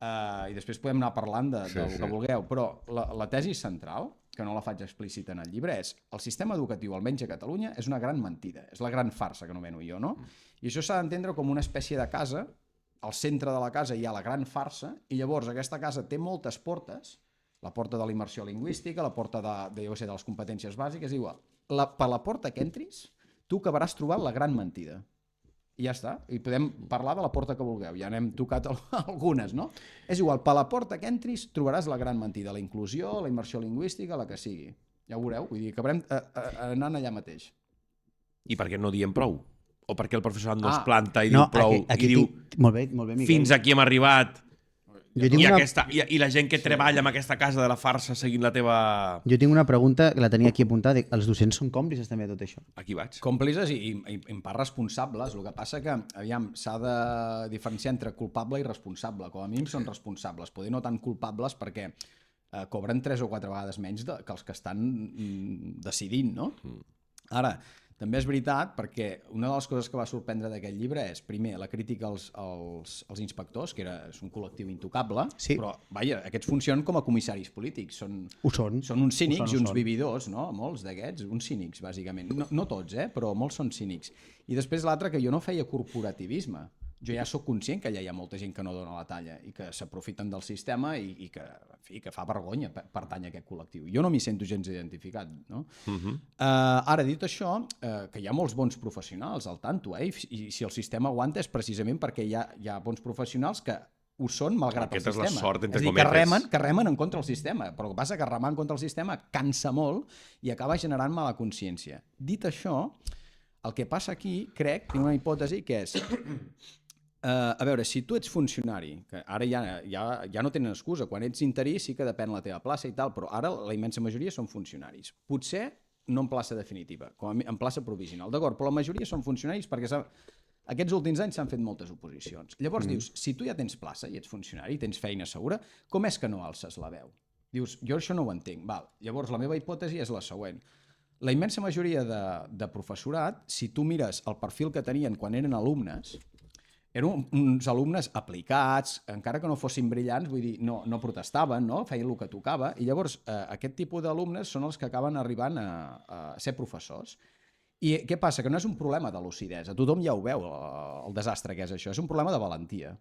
i després podem anar parlant del que vulgueu, però la tesi central, que no la faig explícita en el llibre, és el sistema educatiu, almenys a Catalunya, és una gran mentida, és la gran farsa que anomeno jo, no? I això s'ha d'entendre com una espècie de casa, al centre de la casa hi ha la gran farsa, i llavors aquesta casa té moltes portes, la porta de la immersió lingüística, la porta de les competències bàsiques, igual. Per la porta que entris, tu acabaràs trobant la gran mentida. I ja està. I podem parlar de la porta que vulgueu. Ja n'hem tocat algunes, no? És igual, per la porta que entris trobaràs la gran mentida, la inclusió, la immersió lingüística, la que sigui. Ja ho veureu, vull dir, acabarem anant allà mateix. I per què no diem prou? O per què el professorat no es planta i diu prou aquí i diu molt bé, Miquel. fins aquí hem arribat I la gent que treballa en aquesta casa de la farsa seguint la teva... Jo tinc una pregunta que la tenia aquí apuntada. Els docents són còmplices també de tot això? Aquí vaig. Còmplices i en part responsables. El que passa que, aviam, s'ha de diferenciar entre culpable i responsable. Com a mínim són responsables. Poder no tan culpables perquè cobren 3 o 4 vegades menys que els que estan decidint, no? Ara, també és veritat perquè una de les coses que va sorprendre d'aquest llibre és, primer, la crítica als inspectors, que és un col·lectiu intocable, però, vaja, aquests funcionen com a comissaris polítics. Són uns cínics i uns vividors, no? Molts d'aquests, uns cínics, bàsicament. No tots, però molts són cínics. I després l'altre, que jo no feia corporativisme. Jo ja sóc conscient que allà hi ha molta gent que no dona la talla i que s'aprofiten del sistema i que, en fi, que fa vergonya pertany a aquest col·lectiu. Jo no m'hi sento gens identificat, no? Ara, dit això, que hi ha molts bons professionals al tanto, i si el sistema aguanta és precisament perquè hi ha bons professionals que ho són malgrat el sistema. Aquesta és la sort, entre cometes. És a dir, que remen en contra del sistema, però el que passa és que remar en contra del sistema cansa molt i acaba generant mala consciència. Dit això, el que passa aquí, crec, tinc una hipòtesi, que és... a veure, si tu ets funcionari, que ara ja no tenen excusa, quan ets interí sí que depèn la teva plaça i tal, però ara la immensa majoria són funcionaris. Potser no en plaça definitiva, en plaça provisional, d'acord, però la majoria són funcionaris perquè aquests últims anys s'han fet moltes oposicions. Llavors dius, si tu ja tens plaça i ets funcionari, tens feina segura, com és que no alces la veu? Dius, jo això no ho entenc. Val. Llavors la meva hipòtesi és la següent. La immensa majoria de professorat, si tu mires el perfil que tenien quan eren alumnes, eren uns alumnes aplicats, encara que no fossin brillants, vull dir, no protestaven, no? Feien el que tocava, i llavors aquest tipus d'alumnes són els que acaben arribant a ser professors. I què passa? Que no és un problema de lucidesa, tothom ja ho veu, el desastre que és això, és un problema de valentia,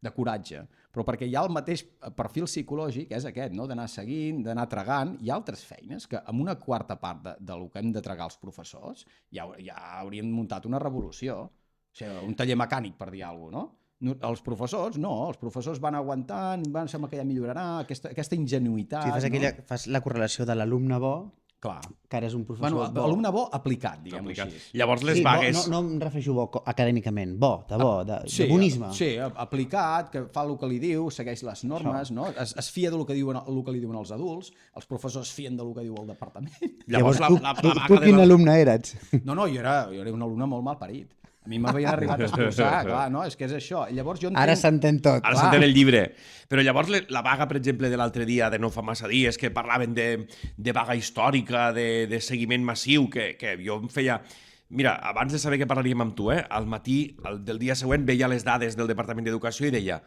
de coratge, però perquè hi ha el mateix perfil psicològic, és aquest, no? D'anar seguint, d'anar tragant, hi ha altres feines que amb una quarta part del que hem de tragar els professors ja haurien muntat una revolució. O sigui, un taller mecànic, per dir alguna cosa, no? Els professors, no. Els professors van aguantant, sembla que ja millorarà, aquesta ingenuïtat. Sí, fas la correlació de l'alumne bo, clar, que ara és un professor bo. Alumne bo aplicat, diguem-ho així. Llavors les vagues... No em refereixo bo acadèmicament, de bonisme. Sí, aplicat, que fa el que li diu, segueix les normes, no? Es fia del que li diuen els adults, els professors es fien del que diu el departament. Llavors tu quin alumne eres? No, jo era un alumne molt malparit. A mi m'havien arribat a expulsar, clar, no? És que és això. Llavors jo entenc... Ara s'entén tot. Ara s'entén el llibre. Però llavors la vaga, per exemple, de l'altre dia, de no fa massa dies, que parlaven de vaga històrica, de seguiment massiu, que jo em feia... Mira, abans de saber que parlaríem amb tu, al matí del dia següent veia les dades del Departament d'Educació i deia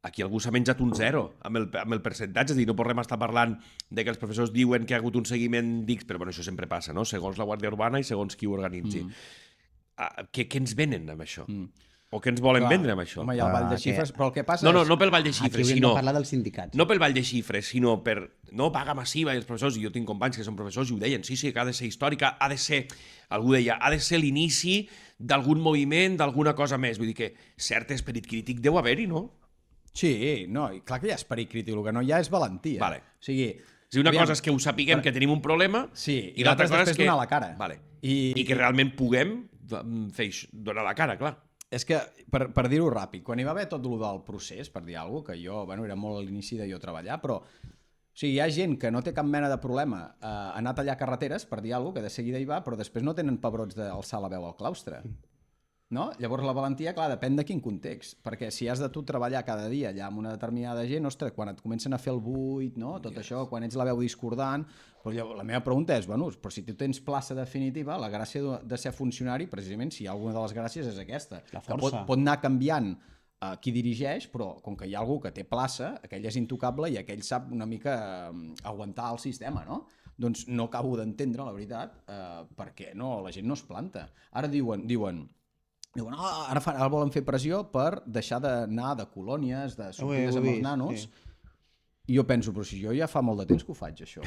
aquí algú s'ha menjat un 0 amb el percentatge, és a dir, no podem estar parlant de que els professors diuen que hi ha hagut un seguiment d'X, però bueno, això sempre passa, no? Segons la Guàrdia Urbana i segons qui ho organitzi. Què ens venen amb això? O què ens volen vendre amb això? Home, hi ha el ball de xifres, però el que passa és... No pel ball de xifres, sinó... Aquí parlar dels sindicats. No pel ball de xifres, sinó per... No, vaga massiva, i els professors, i jo tinc companys que són professors i ho deien, sí, que ha de ser històrica, ha de ser... Algú deia, ha de ser l'inici d'algun moviment, d'alguna cosa més. Vull dir que cert esperit crític deu haver-hi, no? Sí, no, clar que hi ha esperit crític, el que no hi ha és valentia. Vale. O sigui... Si una cosa és que ho sapiguem, que tenim un problema, i l'altra cosa és que... donar la cara. Vale. I que realment puguem donar la cara, clar. És que, per dir-ho ràpid, quan hi va haver tot el del procés, per dir alguna cosa, que jo, era molt a l'inici de jo treballar, però o sigui, hi ha gent que no té cap mena de problema a anar a tallar carreteres, per dir alguna cosa, que de seguida hi va, però després no tenen pebrots d'alçar la veu al claustre. No? Llavors la valentia, clar, depèn de quin context, perquè si has de tu treballar cada dia allà amb una determinada gent, ostres, quan et comencen a fer el buit, no? Tot això, quan ets la veu discordant, però llavors, la meva pregunta és, bueno, però si tu tens plaça definitiva, la gràcia de ser funcionari, precisament, si alguna de les gràcies és aquesta, La que força. pot anar canviant qui dirigeix, però com que hi ha algú que té plaça, aquell és intocable i aquell sap una mica aguantar el sistema, no? Doncs no acabo d'entendre, la veritat, perquè no, la gent no es planta. Ara diuen ara volen fer pressió per deixar d'anar de colònies, de sortides amb els nanos, i jo penso, però si jo ja fa molt de temps que ho faig, això.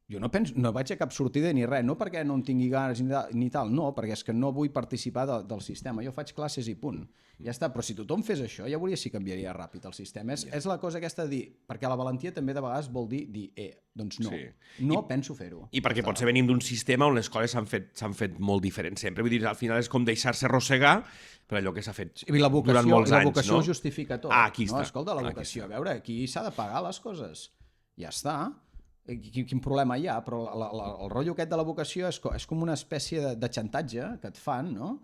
Jo no vaig a cap sortida ni res, no perquè no en tingui ganes ni tal, no, perquè és que no vull participar del sistema, jo faig classes i punt. Ja està, però si tothom fes això, ja veuria si canviaria ràpid el sistema. És la cosa aquesta de dir, perquè la valentia també de vegades vol dir doncs no, no penso fer-ho. I perquè potser venim d'un sistema on les coses s'han fet molt diferents sempre. Vull dir, al final és com deixar-se arrossegar per allò que s'ha fet durant molts anys. I la vocació ho justifica tot. Aquí està. Escolta, la vocació, a veure, aquí s'ha de pagar les coses. Ja està. Quin problema hi ha? Però el rotllo aquest de la vocació és com una espècie de xantatge que et fan, no?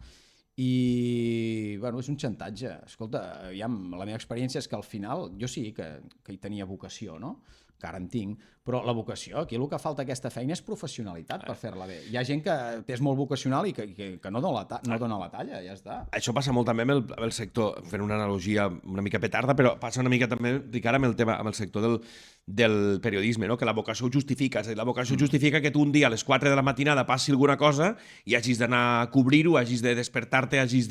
I, bueno, és un xantatge. Escolta, la meva experiència és que al final, jo sí que hi tenia vocació, no? Que ara en tinc, però la vocació, aquí el que falta aquesta feina és professionalitat per fer-la bé. Hi ha gent que és molt vocacional i que no dona la talla, ja està. Això passa molt també amb el sector, fent una analogia una mica petarda, però passa una mica també, dic ara, amb el sector del periodisme, no? Que la vocació ho justifica, és a dir, la vocació justifica que tu un dia a les 4 de la matinada passi alguna cosa i hagis d'anar a cobrir-ho, hagis de despertar-te, hagis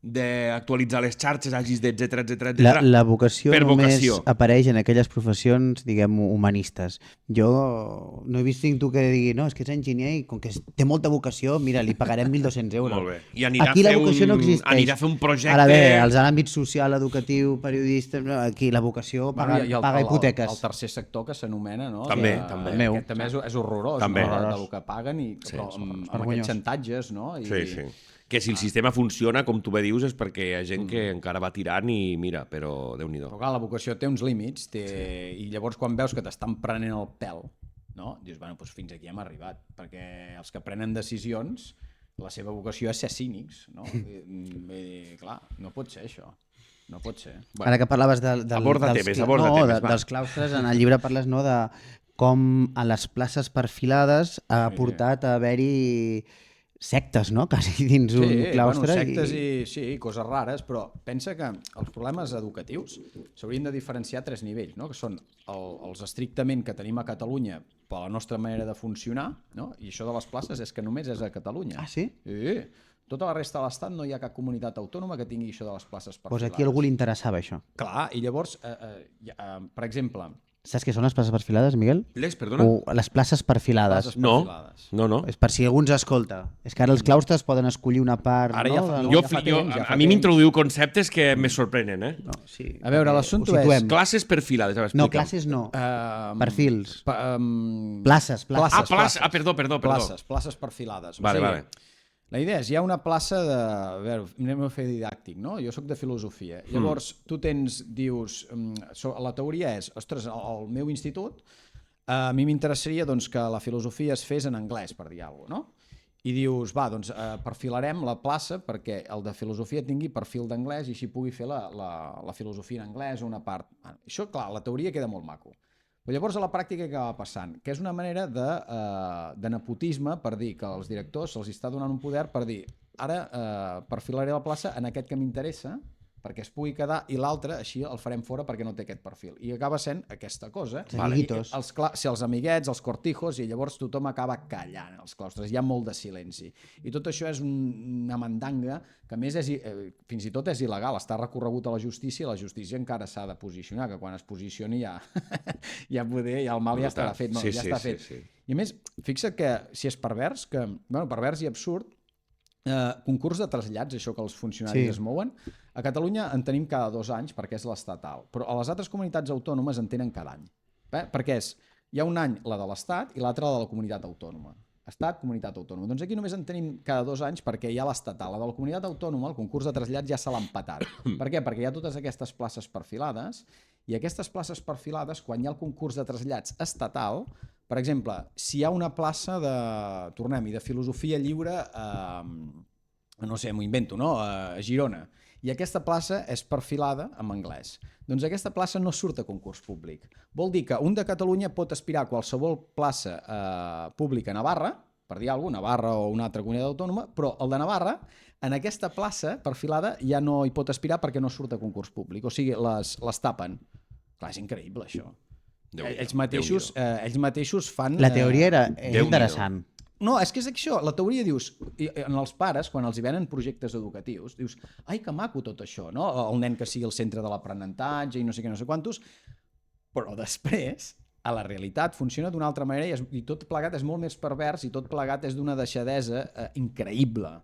d'actualitzar les xarxes, hagis etc. La vocació només apareix en aquelles professions, diguem, humanistes. Jo no he vist tu que digui, no, és que és enginyer i com que té molta vocació, mira, li pagarem 1.200 euros. Molt bé. I aquí la vocació no existeix. Anirà a fer un projecte... Ara bé, als àmbits social, educatiu, periodista, aquí la vocació paga hipoteques. El tercer sector que s'anomena, no? També. Aquest també és horrorós, també. No? Del que paguen, però amb aquests xantatges, no? Sí. Que si el sistema funciona, com tu bé dius, és perquè hi ha gent que encara va tirant i mira, però Déu-n'hi-do. Però clar, la vocació té uns límits i llavors quan veus que t'estan prenent el pèl, no? Dius, bueno, doncs fins aquí hem arribat, perquè els que prenen decisions, la seva vocació és ser cínics, no? Clar, no pot ser això. No pot ser. Bueno, ara que parlaves dels claustres, en el llibre parles de com a les places perfilades ha portat a haver-hi sectes, no? Quasi dins un claustre. Sectes i coses rares, però pensa que els problemes educatius s'haurien de diferenciar a 3 nivells, no? Que són els estrictament que tenim a Catalunya per la nostra manera de funcionar, no? I això de les places és que només és a Catalunya. Ah, sí? Sí. Tota la resta de l'Estat no hi ha cap comunitat autònoma que tingui això de les places perfilades. Doncs aquí a algú li interessava això. Clar, i llavors, per exemple... Saps què són les places perfilades, Miguel? Perdona? Les places perfilades. No. És per si algú ens escolta. És que ara els claustres poden escollir una part... Ara a mi m'introduïu conceptes que me sorprenen, eh? No, sí. A veure, l'assumpte és... Classes perfilades. No, classes no. Perfils. Places. Perdó. Places perfilades. Vale. La idea és, hi ha una plaça de... A veure, anem a fer didàctic, no? Jo sóc de filosofia. Llavors, tu dius... La teoria és, ostres, al meu institut, a mi m'interessaria doncs, que la filosofia es fes en anglès, per dir alguna cosa, no? I dius, doncs perfilarem la plaça perquè el de filosofia tingui perfil d'anglès i així pugui fer la filosofia en anglès o una part... Això, clar, la teoria queda molt maco. Però llavors a la pràctica què va passant? Que és una manera de nepotisme per dir que als directors se'ls està donant un poder per dir ara perfilaré la plaça en aquest que m'interessa perquè es pugui quedar i l'altre així el farem fora perquè no té aquest perfil. I acaba sent aquesta cosa. Els amiguets, els cortijos, i llavors tothom acaba callant als claustres. Hi ha molt de silenci. I tot això és una mandanga que a més fins i tot és il·legal. Està recorregut a la justícia i la justícia encara s'ha de posicionar, que quan es posicioni ja el mal ja estarà fet. Ja està fet. I a més, fixa't que si és pervers, pervers i absurd, concurs de trasllats, això que els funcionaris es mouen, a Catalunya en tenim cada 2 anys perquè és l'estatal, però a les altres comunitats autònomes en tenen cada any, perquè hi ha un any la de l'Estat i l'altre la de la comunitat autònoma. Estat, comunitat autònoma. Doncs aquí només en tenim cada 2 anys perquè hi ha l'estatal. La de la comunitat autònoma, el concurs de trasllats ja se l'ha empatat. Per què? Perquè hi ha totes aquestes places perfilades i aquestes places perfilades, quan hi ha el concurs de trasllats estatal, per exemple, si hi ha una plaça de filosofia lliure no sé, m'ho invento, no? A Girona. I aquesta plaça és perfilada en anglès. Doncs aquesta plaça no surt a concurs públic. Vol dir que un de Catalunya pot aspirar a qualsevol plaça pública a Navarra, per dir alguna cosa, Navarra o una altra comunitat autònoma, però el de Navarra, en aquesta plaça perfilada, ja no hi pot aspirar perquè no surt a concurs públic. O sigui, les tapen. Clar, és increïble, això. Ells mateixos fan... La teoria és interessant. No, és que és això. La teoria, dius, en els pares, quan els hi venen projectes educatius, dius, ai, que maco tot això, no? El nen que sigui el centre de l'aprenentatge i no sé què, no sé quantos, però després, a la realitat, funciona d'una altra manera i tot plegat és molt més pervers i tot plegat és d'una deixadesa increïble.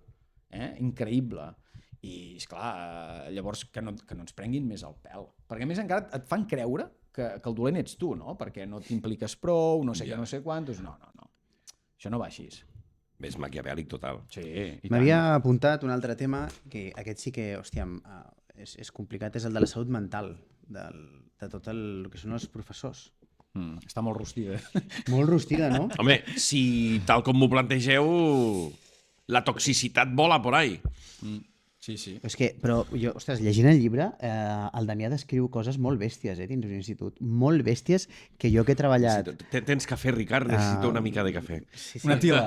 Increïble. I, esclar, llavors que no ens prenguin més el pèl. Perquè, a més, encara et fan creure que el dolent ets tu, no? Perquè no t'impliques prou, no sé què, no sé quantos... No. Això no va així. És maquiavèlic total. Sí, m'havia apuntat un altre tema, que aquest sí que, hòstia, és complicat, és el de la salut mental, de tot el que són els professors. Està molt rostida. Molt rostida, no? Home, si tal com m'ho plantegeu, la toxicitat vola por ahí. Sí. És que, però jo, ostres, llegint el llibre, el Damià descriu coses molt bèsties dins d'un institut. Molt bèsties que jo que he treballat... Sí, tens cafè, Ricard? Necessito una mica de cafè. Sí. Una tila.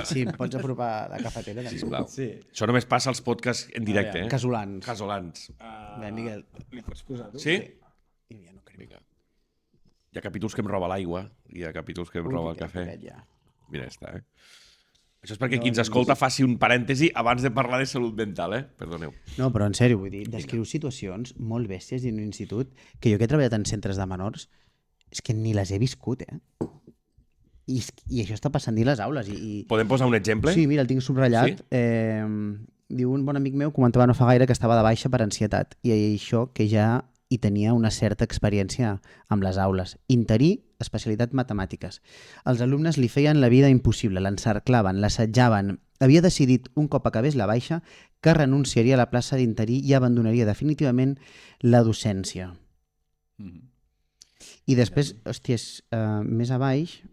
Sí, em pots apropar la cafetera? Sisplau. Sí. Això només passa als podcasts en directe, Casolans. Casolans. Bé, Miguel. Li pots posar tu? Sí? Ja no crec. Vinga. Hi ha capítols que em roba l'aigua i hi ha capítols que em roba el cafè. Ja. Mira, està, Això és perquè qui ens escolta faci un parèntesi abans de parlar de salut mental, Perdoneu. No, però en sèrio, vull dir, descriu situacions molt bèsties dins un institut que jo que he treballat en centres de menors és que ni les he viscut, I això està passant dins les aules. Podem posar un exemple? Sí, mira, el tinc subratllat. Sí? Diu un bon amic meu, comentava no fa gaire que estava de baixa per ansietat i això que ja hi tenia una certa experiència amb les aules. Interí, especialitat matemàtiques. Els alumnes li feien la vida impossible, l'encerclaven, l'assetjaven. Havia decidit, un cop acabés la baixa, que renunciaria a la plaça d'interí i abandonaria definitivament la docència. I després, hòsties, més a baix,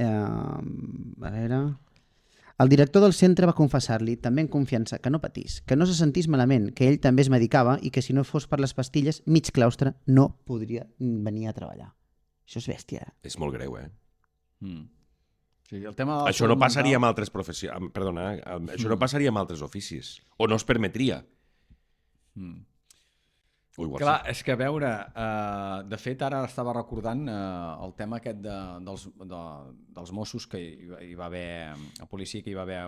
a veure... El director del centre va confessar-li, també en confiança, que no patís, que no se sentís malament, que ell també es medicava i que si no fos per les pastilles, mig claustre no podria venir a treballar. Això és bèstia, És molt greu, Sí, el tema de Això no passaria amb altres professions. Perdona, això no passaria amb altres oficis. O no es permetria. O igual Clar, és que a veure, de fet ara estava recordant el tema aquest dels Mossos que hi va haver, a policia que hi va haver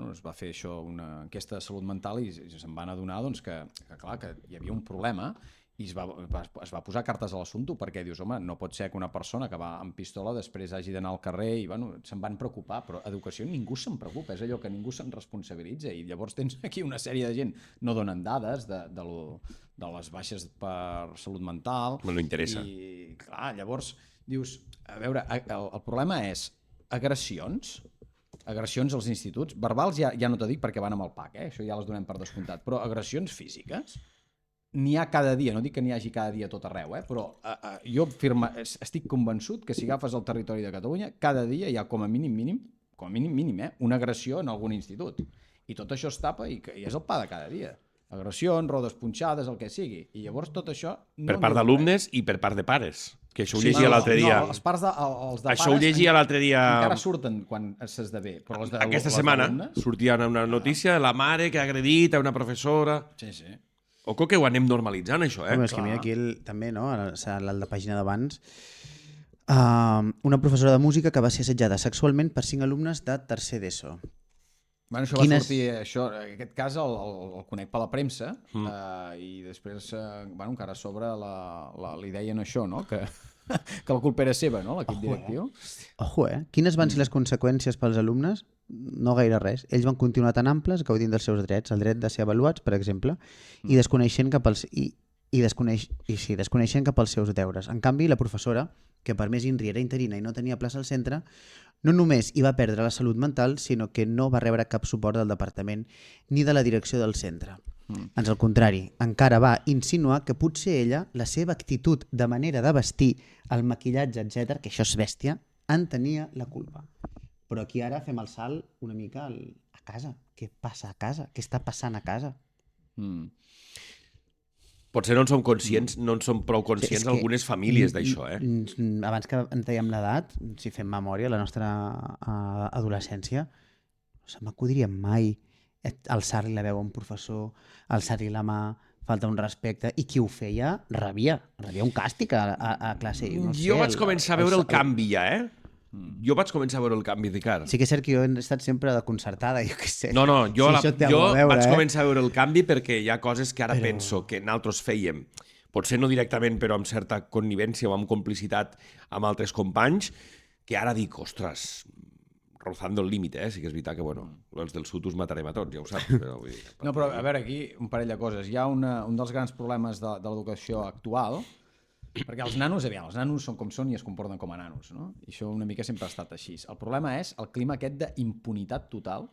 es va fer això, una enquesta de salut mental i se'n van adonar doncs, que clar, que hi havia un problema i es va posar cartes a l'assumpte perquè dius, home, no pot ser que una persona que va amb pistola després hagi d'anar al carrer i se'n van preocupar, però educació ningú se'n preocupa, és allò que ningú se'n responsabilitza i llavors tens aquí una sèrie de gent, no donen dades de les baixes per salut mental. No interessa. I clar, llavors dius, a veure, el problema és agressions als instituts, verbals ja no t'ho dic perquè van amb el PAC, això ja les donem per descomptat, però agressions físiques n'hi ha cada dia, no dic que n'hi hagi cada dia a tot arreu, però jo estic convençut que si agafes el territori de Catalunya, cada dia hi ha com a mínim, una agressió en algun institut. I tot això es tapa i és el pa de cada dia. Agressions, rodes punxades, el que sigui. I llavors tot això... Per part d'alumnes i per part de pares. Que això ho llegia l'altre dia. No, els pares els de pares... Això ho llegia l'altre dia... Encara surten quan s'esdevé. Aquesta setmana sortia una notícia de la mare que ha agredit a una professora... Sí. Oco que ho anem normalitzant, això, Home, és que mira aquí també, no? El de pàgina d'abans. Una professora de música que va ser assetjada sexualment per 5 alumnes de tercer d'ESO. Bueno, això va sortir, en aquest cas el conec per la premsa i després, encara a sobre li deien això, no? Que la culpa era seva, no? L'equip directiu. Ojo, Quines van ser les conseqüències pels alumnes? No gaire res. Ells van continuar tan amples gaudint dels seus drets, el dret de ser avaluats, per exemple, i desconeixent cap als seus deures. En canvi, la professora, que per més INRI era interina i no tenia plaça al centre, no només hi va perdre la salut mental, sinó que no va rebre cap suport del departament ni de la direcció del centre. Ans al contrari, encara va insinuar que potser ella, la seva actitud de manera de vestir, el maquillatge, etc., que això és bèstia, en tenia la culpa. Però aquí ara fem el salt una mica a casa? Què passa a casa? Què està passant a casa? Potser no en som conscients, no en som prou conscients És que algunes famílies d'això, Abans que ens dèiem l'edat, si fem memòria, la nostra adolescència, no se m'acudiria mai alçar-li la veu a un professor, alçar-li la mà, falta un respecte, i qui ho feia rebia un càstig a classe. No Jo sé, vaig començar a veure el canvi ja, Jo vaig començar a veure el canvi, Ricard. Sí que és cert que jo he estat sempre de concertada, jo què sé. No, jo, Si això té alguna cosa a veure, vaig començar a veure el canvi perquè hi ha coses que ara penso que nosaltres fèiem, potser no directament, però amb certa connivència o amb complicitat amb altres companys, que ara dic, ostres, rozando el límit, sí que és veritat que, bueno, els del sud us matarem a tots, ja ho saps. Però, vull dir, No, però a veure, aquí un parell de coses. Hi ha un dels grans problemes de l'educació actual, perquè els nanos són com són i es comporten com a nanos, no? I això una mica sempre ha estat així. El problema és el clima aquest d'impunitat total,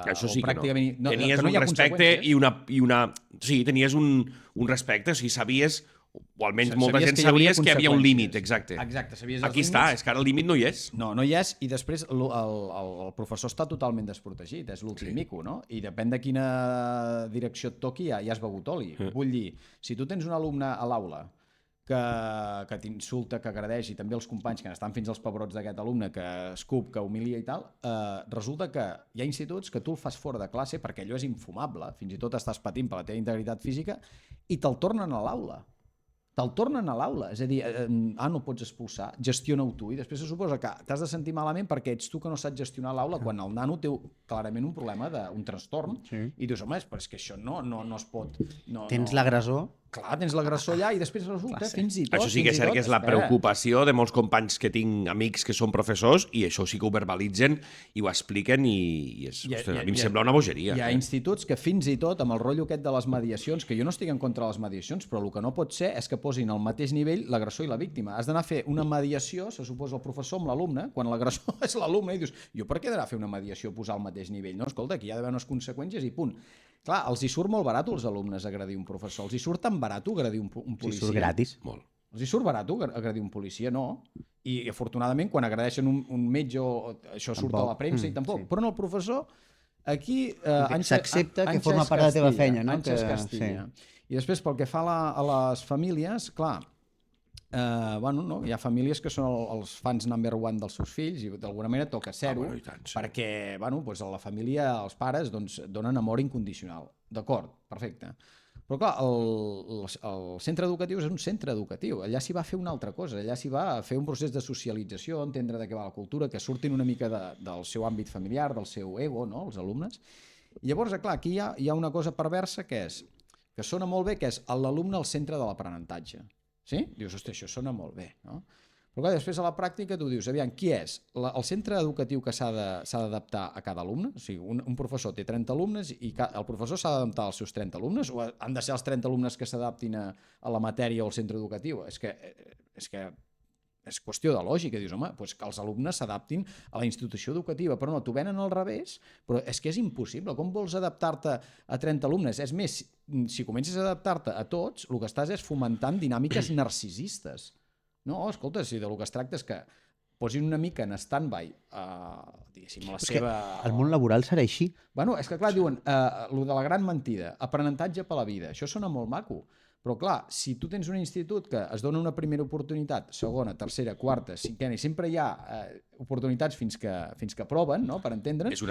això sí que pràcticament... no. Tenies un respecte i una... Sí, tenies un respecte, o sigui, sabies, o almenys molta gent sabies que hi havia un límit, exacte. Exacte, sabies Aquí està, és que ara el límit no hi és. No hi és, i després el professor està totalment desprotegit, és l'últim mico, no? I depèn de quina direcció et toqui, ja has begut oli. Vull dir, si tu tens un alumne a l'aula que t'insulta, que agredeix, i també els companys que n'estan fins als pebrots d'aquest alumne, que escup, que humilia i tal, resulta que hi ha instituts que tu el fas fora de classe perquè allò és infumable, fins i tot estàs patint per la teva integritat física, i te'l tornen a l'aula. Te'l tornen a l'aula, és a dir, no pots expulsar, gestiona-ho tu, i després se suposa que t'has de sentir malament perquè ets tu que no saps gestionar l'aula, quan el nano té clarament un problema d'un trastorn, i dius, home, però és que això no es pot... Tens l'agressor? Clar, tens l'agressor allà i després resulta fins i tot... Això sí que és cert que és la preocupació de molts companys que tinc amics que són professors, i això sí que ho verbalitzen i ho expliquen, i a mi em sembla una bogeria. Hi ha instituts que fins i tot, amb el rotllo aquest de les mediacions, que jo no estic en contra de les mediacions, però el que no pot ser és que posin al mateix nivell l'agressor i la víctima. Has d'anar a fer una mediació, se suposa el professor amb l'alumne, quan l'agressor és l'alumne, i dius, jo per què he d'anar a fer una mediació, posar al mateix nivell? No, escolta, aquí hi ha d'haver unes conseqüències i punt. Clar, els hi surt molt barat als alumnes agredir un professor, els hi surt tan barat agredir un policia. Si surt gratis. Molt. Els hi surt barat agredir un policia, no. I afortunadament quan agredeixen un metge, això surt a la premsa i tampoc. Però no, el professor, aquí... S'accepta que forma part de la teva feina, no? I després, pel que fa a les famílies, clar, hi ha famílies que són els fans number one dels seus fills i d'alguna manera toca ser-ho, perquè a la família, els pares donen amor incondicional. D'acord, perfecte. Però clar, el centre educatiu és un centre educatiu, allà s'hi va a fer una altra cosa, allà s'hi va a fer un procés de socialització, entendre de què va la cultura, que surtin una mica del seu àmbit familiar, del seu ego, no?, els alumnes. I llavors, clar, aquí hi ha una cosa perversa que sona molt bé, que és l'alumne al centre de l'aprenentatge. Sí? Dius, hosti, això sona molt bé, no? Però clar, després a la pràctica tu dius, aviam, qui és? El centre educatiu que s'ha d'adaptar a cada alumne? O sigui, un professor té 30 alumnes i el professor s'ha d'adaptar als seus 30 alumnes, o han de ser els 30 alumnes que s'adaptin a la matèria o al centre educatiu? És que és qüestió de lògica, dius, home, doncs que els alumnes s'adaptin a la institució educativa, però no, t'ho venen al revés, però és que és impossible, com vols adaptar-te a 30 alumnes? És més, si comences a adaptar-te a tots, el que estàs és fomentant dinàmiques narcisistes. No, escolta, si del que es tracta és que posin una mica en stand-by, diguéssim, la seva... El món laboral serà així. Bueno, és que clar, diuen, lo de la gran mentida, aprenentatge per la vida, això sona molt maco, però clar, si tu tens un institut que es dona una primera oportunitat, segona, tercera, quarta, cinquena, i sempre hi ha oportunitats fins que proven, no?, per entendre'ns... És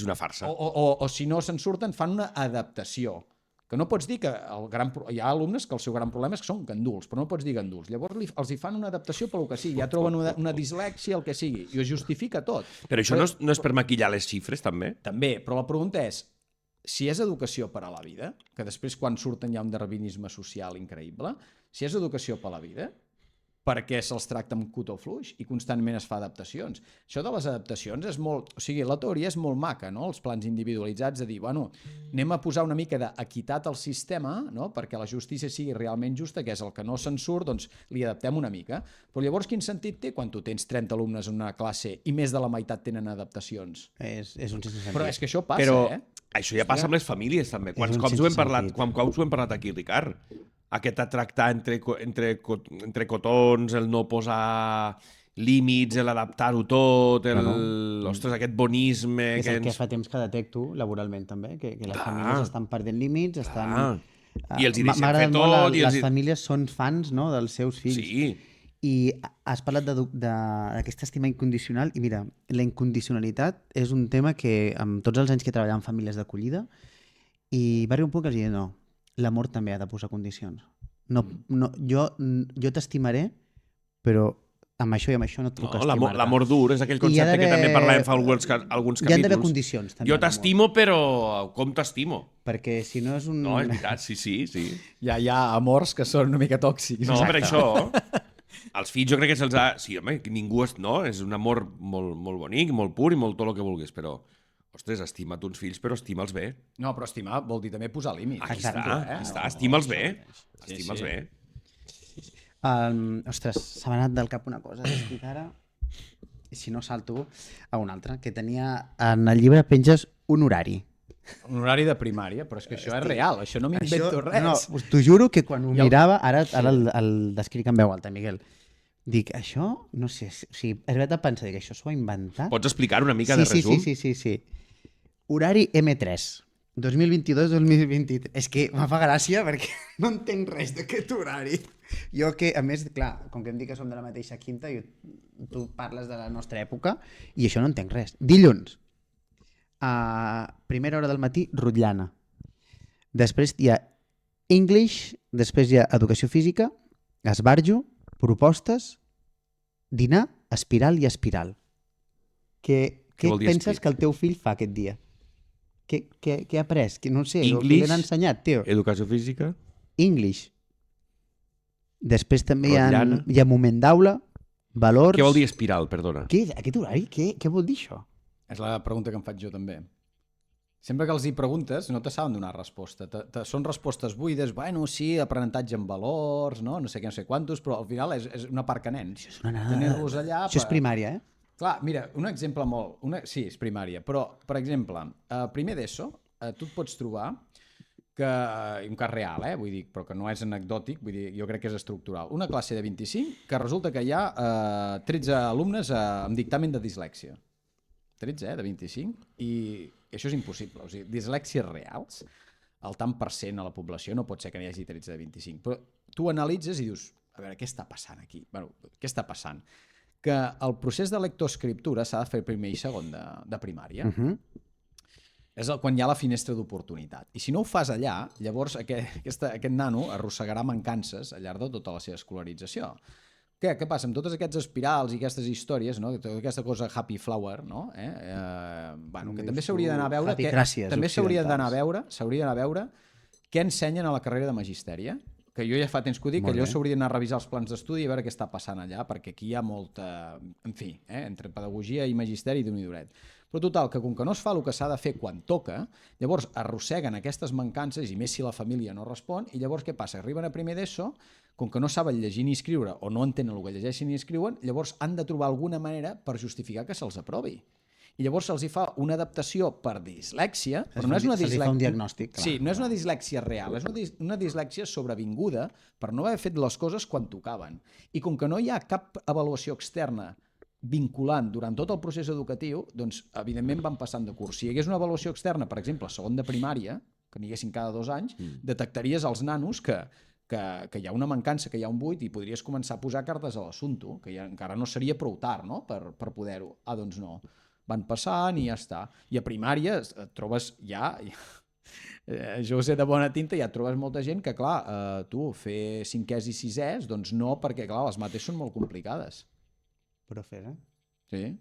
una farsa. O si no se'n surten, fan una adaptació. Que no pots dir que hi ha alumnes que el seu gran problema és que són ganduls, però no pots dir ganduls. Llavors els hi fan una adaptació pel que sigui, ja troben una dislèxia, el que sigui, i ho justifica tot. Però això no és per maquillar les xifres, també? També, però la pregunta és, si és educació per a la vida, que després quan surten hi ha un darwinisme social increïble, si és educació per a la vida, perquè se'ls tracta amb cotó fluix i constantment es fa adaptacions. Això de les adaptacions és molt... O sigui, la teoria és molt maca, no?, els plans individualitzats, de dir, bueno, anem a posar una mica d'equitat al sistema, no?, perquè la justícia sigui realment justa, que és el que no se'n surt, doncs li adaptem una mica. Però llavors quin sentit té quan tu tens 30 alumnes en una classe i més de la meitat tenen adaptacions? És un sense sentit. Però és que això passa, Però això ja passa amb les famílies, també. Quants cops ho hem parlat aquí, Ricard? Aquest a tractar entre cotons, el no posar límits, l'adaptar-ho tot, ostres, aquest bonisme... És el que fa temps que detecto laboralment també, que les famílies estan perdent límits, estan... I els hi deixen fer M'agrada molt, tot. les famílies són fans, no?, dels seus fills. Sí. I has parlat d'aquesta estima incondicional i mira, la incondicionalitat és un tema que amb tots els anys que he treballat en famílies d'acollida i va arribar un punt que els deia no, l'amor també ha de posar condicions. No, jo t'estimaré, però amb això i amb això no et puc estimar. L'amor dur és aquell concepte que també parlàvem fa alguns capítols. Hi ha d'haver condicions. També, jo t'estimo, però com t'estimo? Perquè si no és un... No, és veritat, sí. Hi ha amors que són una mica tòxics. No, per això... Els fills jo crec que se'ls ha... Sí, home, ningú... No, és un amor molt, molt bonic, molt pur i molt tot el que vulguis, però... Ostres, estima't uns fills, però estima'ls bé. No, però estimar vol dir també posar límits. Aquí està, estima'ls bé. Estima'ls bé. Ostres, se m'ha anat del cap una cosa, estic ara... I si no salto a una altra, que tenia... En el llibre penges un horari. Un horari de primària, però és que això és real, això no m'invento res. No, t'ho juro que quan ho mirava, ara el descric en veu alta, Miguel, dic, això, no sé, o sigui, he arribat a pensar que això s'ho ha inventat. Pots explicar una mica de resum? Sí. Horari M3, 2022-2023. És que me fa gràcia perquè no entenc res d'aquest horari. Jo que, a més, clar, com que em dic que som de la mateixa quinta, tu parles de la nostra època i això no entenc res. Dilluns, a primera hora del matí, rotllana. Després hi ha English, després hi ha educació física, esbarjo, propostes, dinar, espiral i espiral. Què penses que el teu fill fa aquest dia? Què ha après? No sé, què li han ensenyat, tio? Educació física. English. Després també hi ha moment d'aula, valors... Què vol dir espiral, perdona? Aquest horari, què vol dir això? És la pregunta que em faig jo també. Sempre que els hi preguntes, no te saben donar resposta. Són respostes buides, bueno, sí, aprenentatge en valors, no sé què, no sé quantos, però al final és una parca nens. Això és una nada. Tenir-los allà... Això és primària, eh? Clar, mira, un exemple molt... Sí, és primària, però, per exemple, primer d'ESO, tu et pots trobar que... un cas real, vull dir, però que no és anecdòtic, vull dir, jo crec que és estructural. Una classe de 25 que resulta que hi ha 13 alumnes amb dictamen de dislèxia. 13, de 25, i això és impossible. O sigui, dislèxies reals, el tant per cent a la població no pot ser que n'hi hagi 13 de 25. Però tu analitzes i dius, a veure, què està passant aquí? Bueno, què està passant? Que el procés de lectoescriptura s'ha de fer primer i segon de primària. És quan hi ha la finestra d'oportunitat. I si no ho fas allà, llavors aquest nano arrossegarà mancances al llarg de tota la seva escolarització. Què passa? Amb totes aquests espirals i aquestes històries, no? Tota aquesta cosa happy flower, no? Bueno, que també s'hauria d'anar a veure... També s'hauria d'anar a veure què ensenyen a la carrera de magistèria, que jo ja fa temps que ho dic, que allò s'hauria d'anar a revisar els plans d'estudi i a veure què està passant allà, perquè aquí hi ha molta... En fi, entre pedagogia i magisteri d'un i duret. Però total, que com que no es fa el que s'ha de fer quan toca, llavors arrosseguen aquestes mancances, i més si la família no respon, i llavors què passa? Arriben a primer d'ESO, com que no saben llegir ni escriure o no entenen el que llegeixen ni escriuen, llavors han de trobar alguna manera per justificar que se'ls aprovi. I llavors se'ls hi fa una adaptació per dislèxia, però no és una dislèxia... Se'ls hi fa un diagnòstic, clar. Sí, no és una dislèxia real, és una dislèxia sobrevinguda per no haver fet les coses quan tocaven. I com que no hi ha cap avaluació externa vinculant durant tot el procés educatiu, doncs, evidentment, van passant de curs. Si hi hagués una avaluació externa, per exemple, a segon de primària, que n'hi haguessin cada 2 anys, detectaries als nanos que hi ha una mancança, que hi ha un buit, i podries començar a posar cartes a l'assumpte, que encara no seria prou tard, no?, per poder-ho. Doncs no. Van passant i ja està. I a primària et trobes ja... Jo sé de bona tinta, ja et trobes molta gent que, clar, tu fer 5è i 6è, doncs no, perquè, clar, les mates són molt complicades. Profes, Sí.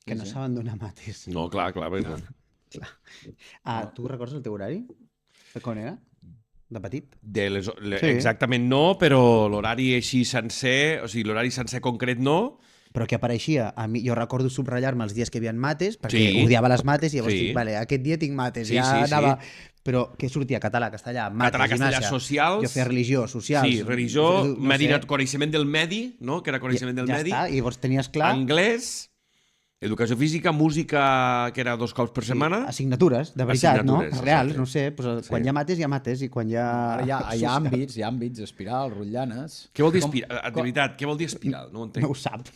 Que no saben donar mates. No, clar. Tu recordes el teu horari? Com era? De petit? Exactament no, però l'horari així sencer, o sigui, l'horari sencer concret no. Però que apareixia, a mi, jo recordo subratllar-me els dies que hi havia mates, perquè odiava les mates, i llavors dic, vale, aquest dia tinc mates, anava... Però què sortia? Català, castellà, mates, català, gimnàsia. Castellà, socials... Jo feia religió, socials... Sí, religió, coneixement del medi, no?, que era coneixement del medi. Ja està, i llavors tenies clar... Anglès, educació física, música, que era 2 cops per setmana... Assignatures, de veritat, no? Reals, no sé, quan hi ha mates, i quan hi ha... Ara hi ha àmbits, espiral, rotllanes... Què vol dir espiral? De veritat, què vol dir espiral? No ho entenc. No ho sap.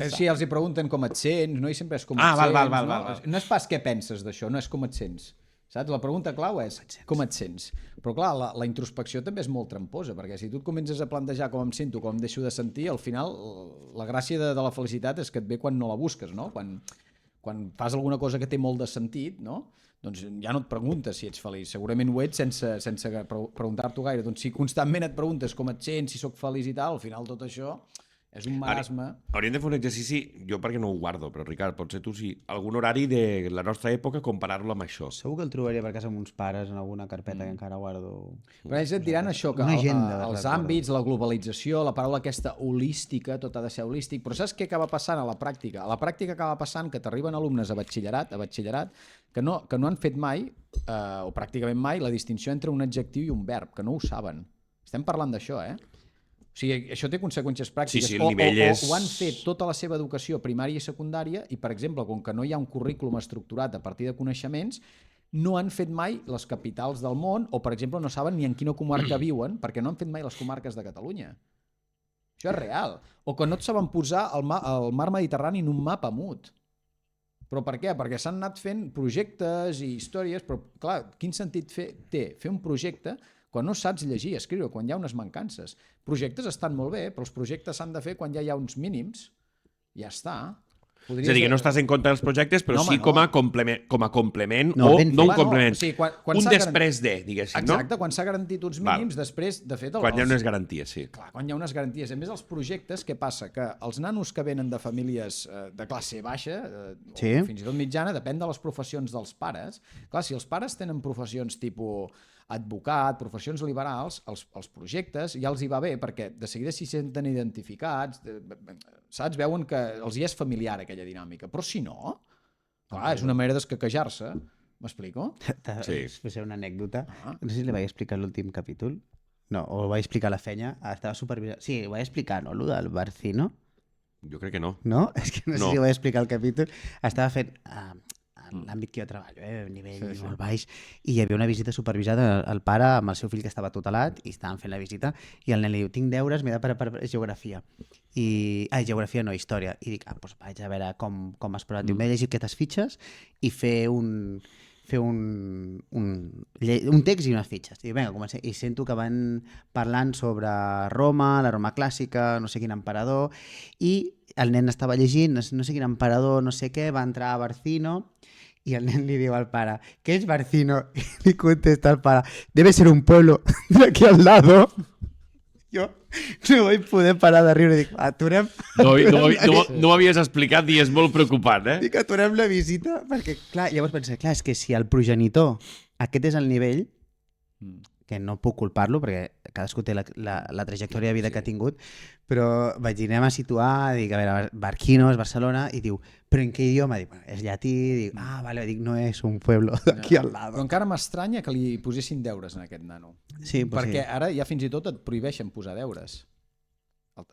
Sí, els hi pregunten com et sents, no? I sempre és com et Ah, sents. val. No és pas què penses d'això, no és com et sents. Saps? La pregunta clau és com et sents. Però clar, la introspecció també és molt tramposa, perquè si tu et comences a plantejar com em sento, com em deixo de sentir, al final la gràcia de la felicitat és que et ve quan no la busques, no? Quan fas alguna cosa que té molt de sentit, no? Doncs ja no et preguntes si ets feliç. Segurament ho ets sense preguntar-t'ho gaire. Doncs si constantment et preguntes com et sents, si sóc feliç i tal, al final tot això és un marasme. Hauríem de fer un exercici, jo perquè no ho guardo, però Ricard, potser tu sí, algun horari de la nostra època, comparar-lo amb això. Segur que el trobaria per casa amb uns pares en alguna carpeta que encara guardo. Però ells et diran això, que Una agenda de els records. àmbits, la globalització, la paraula aquesta holística, tot ha de ser holístic, però saps què acaba passant a la pràctica? A la pràctica acaba passant que t'arriben alumnes a batxillerat, que no han fet mai, o pràcticament mai, la distinció entre un adjectiu i un verb, que no ho saben. Estem parlant d'això, O sigui, això té conseqüències pràctiques. Sí, el nivell és... O han fet tota la seva educació primària i secundària i, per exemple, com que no hi ha un currículum estructurat a partir de coneixements, no han fet mai les capitals del món o, per exemple, no saben ni en quina comarca viuen perquè no han fet mai les comarques de Catalunya. Això és real. O que no et saben posar el mar Mediterrani en un mapa mut. Però per què? Perquè s'han anat fent projectes i històries, però, clar, quin sentit té fer un projecte quan no saps llegir i escriure, quan hi ha unes mancances? Projectes estan molt bé, però els projectes s'han de fer quan ja hi ha uns mínims. Ja està. És a dir, que no estàs en contra dels projectes, però No, sí home, com no. a complement, No, o ben no un fet. complement, O sigui, quan un s'ha després de, diguéssim, no? Exacte, quan s'ha garantit uns mínims, després, de fet... Quan hi ha unes garanties, sí. Clar, quan hi ha unes garanties. A més, els projectes, què passa? Que els nanos que venen de famílies de classe baixa, Sí. o fins i tot mitjana, depèn de les professions dels pares. Clar, si els pares tenen professions tipus advocat, professions liberals, els projectes ja els hi va bé, perquè de seguida s'hi senten identificats, saps? Veuen que els hi és familiar aquella dinàmica. Però si no, clar, és una manera d'escaquejar-se. M'explico? Sí. Va ser una anècdota. No sé si li vaig explicar l'últim capítol. No, o ho vaig explicar a la fenya. Estava supervisat. Sí, ho vaig explicar, no? Lo del Barcino. Jo crec que no. No? És que no sé No. si ho vaig explicar al capítol. Estava fent... en l'àmbit que jo treballo, a nivell molt baix, i hi havia una visita supervisada al pare amb el seu fill que estava tutelat i estaven fent la visita i el nen li diu, tinc deures, m'he de preparar per geografia. Geografia no, història. I dic, doncs vaig a veure com has provat. Diu, m'he llegit aquestes fitxes i fer un text i unes fitxes. Diu, vinga, comencem. I sento que van parlant sobre Roma, la Roma clàssica, no sé quin emperador, i el nen estava llegint, no sé quin emperador, no sé què, va entrar a Barcino, y el nen le digo al para, ¿qué es Barcino? Y le contesta al para, debe ser un pueblo de aquí al lado. Jo no vaig poder parar de riure. Dic, aturem... No ho havies explicat i és molt preocupant, Dic, aturem la visita, perquè, clar, llavors pensé, clar, és que si el progenitor, aquest és el nivell, que no puc culpar-lo, perquè cadascú té la trajectòria de vida que ha tingut, però vaig dir, anem a situar, dic, a veure, Barquino és Barcelona, i diu, però en què idioma? Dic, bueno, és llatí, dic, vale, dic, no és un pueblo d'aquí al lado. Però encara m'estranya que li posessin deures a aquest nano. Sí, pues perquè sí. ara ja fins i tot et prohibeixen posar deures.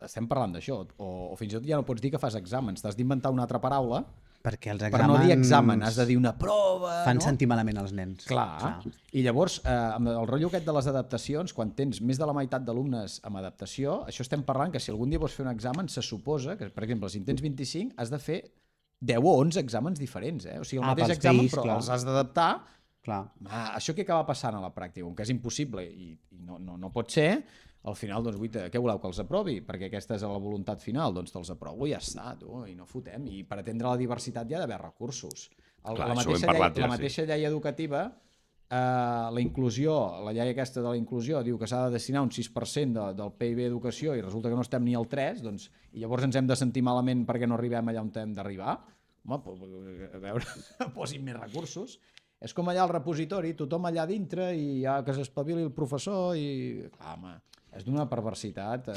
Estem parlant d'això. O fins i tot ja no pots dir que fas exàmens. T'has d'inventar una altra paraula Perquè els per exàmens... no dir examen. Has de dir una prova. Fan no? sentir malament els nens. Clar. I llavors, amb el rotllo aquest de les adaptacions, quan tens més de la meitat d'alumnes amb adaptació, això estem parlant que si algun dia vols fer un examen, se suposa que, per exemple, si en tens 25, has de fer 10 o 11 exàmens diferents. O sigui, el mateix pels examen, fills, però clar. els has d'adaptar. Clar. Això què acaba passant a la pràctica? Com que és impossible i no pot ser, al final, doncs, guaita, què voleu, que els aprovi? Perquè aquesta és la voluntat final, doncs te'ls aprovo i ja està, tu, i no fotem. I per atendre la diversitat hi ha d'haver recursos. Clar, La mateixa llei educativa, la inclusió, la llei aquesta de la inclusió diu que s'ha de destinar un 6% del PIB educació i resulta que no estem ni al 3%, doncs, i llavors ens hem de sentir malament perquè no arribem allà on hem d'arribar. Home, a veure, posin més recursos. És com allà al repositori, tothom allà dintre i ja que s'espavili el professor i... Clar, home, és d'una perversitat...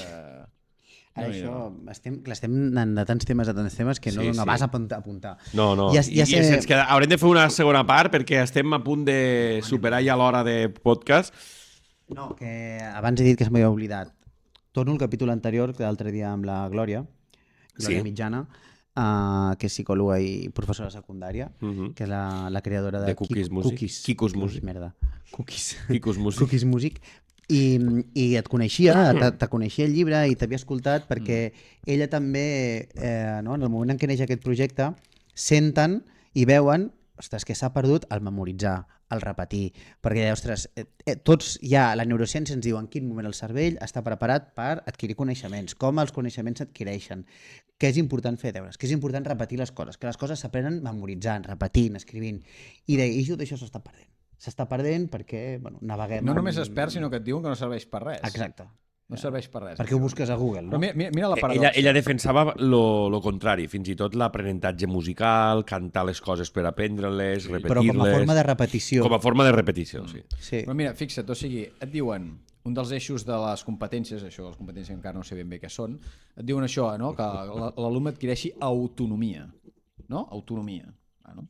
Ara això, estem anant de tants temes que no dona vas a apuntar. No. Haurem de fer una segona part perquè estem a punt de superar ja l'hora de podcast. No, que abans he dit que se m'havia oblidat. Torno al capítol anterior, que l'altre dia amb la Glòria Mitjana, que és psicòloga i professora secundària, que és la creadora de Cookies Music. Cookies. Kikus Music. Merda. Cookies. Kikus Music. Cookies Music. I et coneixia, te coneixia el llibre i t'havia escoltat perquè ella també, no, en el moment en què neix aquest projecte, senten i veuen, ostres, que s'ha perdut el memoritzar, el repetir, perquè, ostres, tots ja, la neurociència ens diu en quin moment el cervell està preparat per adquirir coneixements, com els coneixements s'adquireixen, que és important fer deures, que és important repetir les coses, que les coses s'aprenen memoritzant, repetint, escrivint, i tot això s'està perdent. S'està perdent perquè, bueno, naveguem... No només es perd, sinó que et diuen que no serveix per res. Exacte. No serveix per res. Perquè ho busques a Google, no? Però mira la paradoxa. Ella defensava lo contrari, fins i tot l'aprenentatge musical, cantar les coses per aprendre-les, repetir-les... Però com a forma de repetició. Com a forma de repetició, sí. Sí. Però mira, fixa't, o sigui, et diuen un dels eixos de les competències, això, les competències encara no sé ben bé què són, et diuen això, no? Que l'alumne adquireixi autonomia, no? Autonomia. No?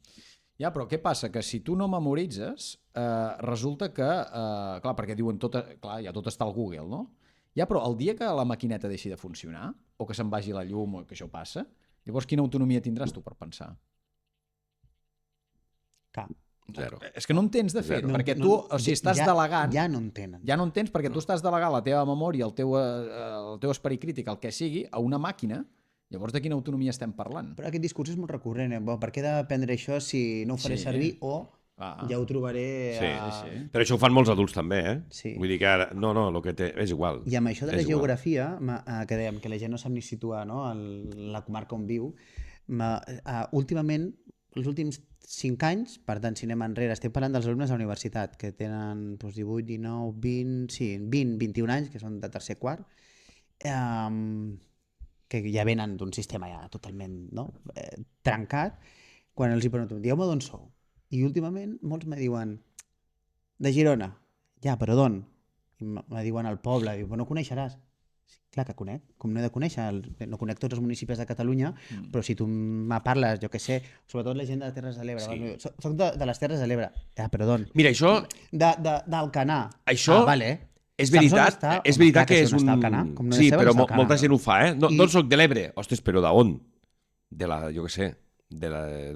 Ja, però què passa? Que si tu no memoritzes, resulta que, clar, perquè diuen clar, ja tot està al Google, no? Ja, però el dia que la maquineta deixi de funcionar, o que se'n vagi la llum, o que això passa, llavors quina autonomia tindràs tu per pensar? Cap. Zero. És que no en tens de fer-ho, perquè tu, o sigui, estàs delegant... Ja no en tenen. Ja no en tens perquè tu estàs delegant la teva memòria, el teu esperit crític, el que sigui, a una màquina. Llavors, de quina autonomia estem parlant? Però aquest discurs és molt recurrent. Per què he d'aprendre això si no ho faré servir o ja ho trobaré... Sí. Però això ho fan molts adults també, eh? Sí. Vull dir que ara... No, el que té... És igual. I amb això de la geografia, que dèiem que la gent no sap ni situar, no? La comarca on viu, últimament, els últims 5 anys, per tant, si anem enrere, estem parlant dels alumnes de la universitat, que tenen 18, 19, 20, sí, 20, 21 anys, que són de tercer quart, que ja venen d'un sistema ja totalment trencat, quan els hi pregunto, dieu-me d'on sou? I últimament molts me diuen, de Girona. Ja, però d'on? I me diuen al poble, diu, però no coneixeràs. Sí, clar que conec, com no he de conèixer, no conec tots els municipis de Catalunya, però si tu me parles, jo què sé, sobretot la gent de les Terres de l'Ebre, sí. Soc de les Terres de l'Ebre, ja, però d'on? Mira, això... D'Alcanar. Això... Vale. És veritat que és un... Sí, però molta gent ho fa, eh? No soc de l'Ebre. Ostres, però d'on? De la, jo què sé, de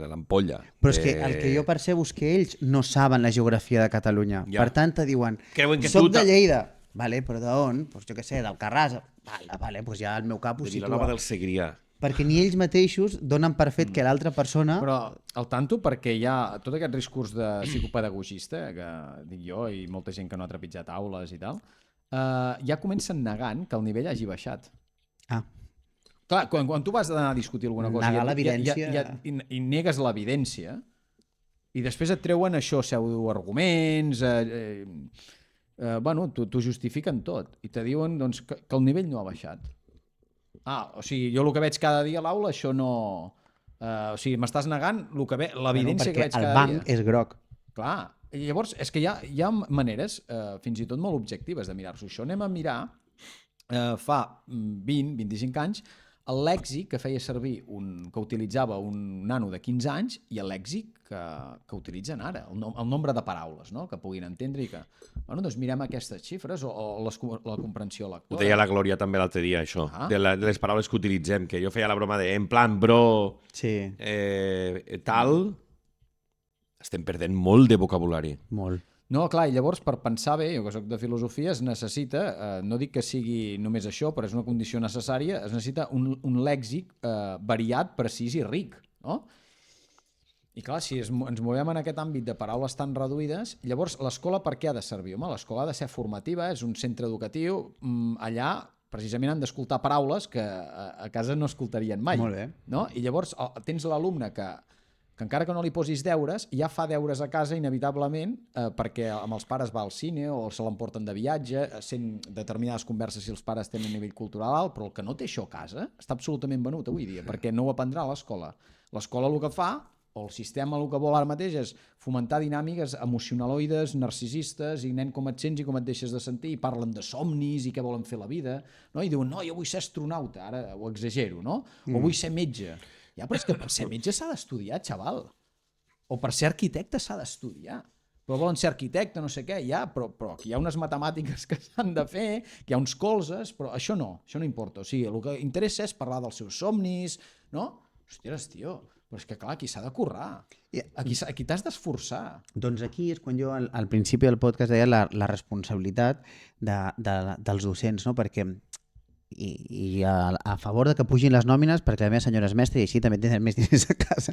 l'Ampolla. Però és que el que jo percebo és que ells no saben la geografia de Catalunya. Ja. Per tant, te diuen, soc de Lleida. Vale, però d'on? Pues jo què sé, d'Alcarràs. Vale, pues ja el meu cap ho situa. De Vilanova del Segrià. Perquè ni ells mateixos donen per fet que l'altra persona... Però al tanto, perquè hi ha tot aquest discurs de psicopedagogista, que dic jo, i molta gent que no ha trepitjat aules i tal, ja comencen negant que el nivell hagi baixat. Clar, quan tu vas anar a discutir alguna cosa... Negar l'evidència... I negues l'evidència, i després et treuen això, pseudoarguments... Bueno, t'ho justifiquen tot. I te diuen doncs, que el nivell no ha baixat. O sigui, jo el que veig cada dia a l'aula, això no... O sigui, m'estàs negant l'evidència que veig cada dia. Perquè el banc és groc. Clar. I llavors, és que hi ha maneres, fins i tot molt objectives, de mirar-s'ho. Això anem a mirar fa 20-25 anys el lèxic que feia servir que utilitzava un nano de 15 anys i el lèxic que utilitzen ara, el nombre de paraules, no? Que puguin entendre i que... Bueno, doncs mirem aquestes xifres o la comprensió lectora. Ho deia la Glòria també l'altre dia, això, de les paraules que utilitzem, que jo feia la broma de en plan, bro, tal... Estem perdent molt de vocabulari. Molt. No, clar, i llavors per pensar bé, jo que soc de filosofia, es necessita, no dic que sigui només això, però és una condició necessària, es necessita un lèxic variat, precís i ric, no? I clar, si ens movem en aquest àmbit de paraules tan reduïdes, llavors l'escola per què ha de servir? Home, l'escola ha de ser formativa, és un centre educatiu, allà precisament han d'escoltar paraules que a casa no escoltarien mai. Molt bé. No? I llavors tens l'alumne que encara que no li posis deures, ja fa deures a casa inevitablement perquè amb els pares va al cine o se l'emporten de viatge, sent determinades converses si els pares tenen nivell cultural alt, però el que no té això a casa està absolutament venut avui dia, perquè no ho aprendrà a l'escola. L'escola el que fa, o el sistema el que vol ara mateix és fomentar dinàmiques emocionaloides, narcisistes, i nen com et sents i com et deixes de sentir, i parlen de somnis i què volen fer la vida, no? I diuen, no, jo vull ser astronauta, ara ho exagero, no? O vull ser metge. Ja, però és que per ser metge s'ha d'estudiar, xaval. O per ser arquitecte s'ha d'estudiar. Però volen ser arquitecte, no sé què, ja, però aquí hi ha unes matemàtiques que s'han de fer, que hi ha uns colzes, però això no importa. O sigui, el que interessa és parlar dels seus somnis, no? Ostres, tio, Però és que, clar, aquí s'ha de currar. Aquí t'has d'esforçar. Doncs aquí és quan jo al principi del podcast deia la responsabilitat dels docents, no? Perquè i a favor de que pugin les nòmines perquè la meva senyora és mestra i així també tenen més diners a casa.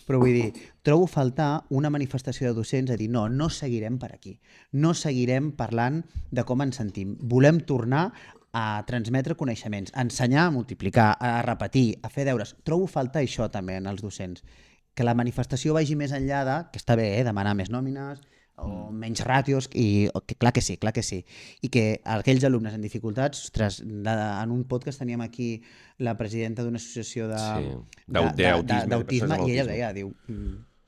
Però vull dir, trobo faltar una manifestació de docents a dir no seguirem per aquí. No seguirem parlant de com ens sentim. Volem tornar a transmetre coneixements, a ensenyar, a multiplicar, a repetir, a fer deures. Trobo falta això també en els docents. Que la manifestació vagi més enllà de, que està bé, demanar més nòmines o menys ràtios, i que clar que sí. I que aquells alumnes en dificultats, ostres, en un podcast teníem aquí la presidenta d'una associació d'autisme i ella deia, diu,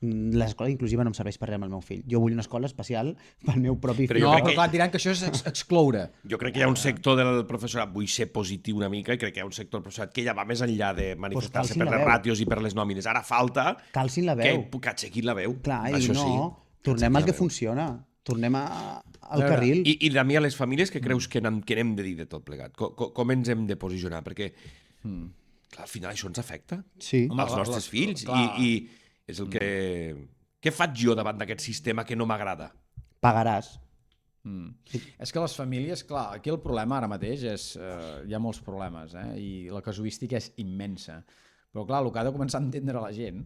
l'escola inclusiva no em serveix per res amb el meu fill. Jo vull una escola especial pel meu propi fill. No, però clar, diran que això és excloure. Jo crec que hi ha un sector del professorat, vull ser positiu una mica, i crec que hi ha un sector del professorat que ja va més enllà de manifestar-se per les ràtios i per les nòmines. Ara falta calcin la veu. Que aixequin la veu. Clar, i no, tornem al que funciona. Tornem al carril. I a mi, a les famílies, què creus que n'hem de dir de tot plegat? Com ens hem de posicionar? Perquè, clar, al final això ens afecta als nostres fills. I és el que... Què faig jo davant d'aquest sistema que no m'agrada? Pagaràs. És que les famílies, clar, aquí el problema ara mateix és... hi ha molts problemes, i la casuística és immensa. Però clar, el que ha de començar a entendre la gent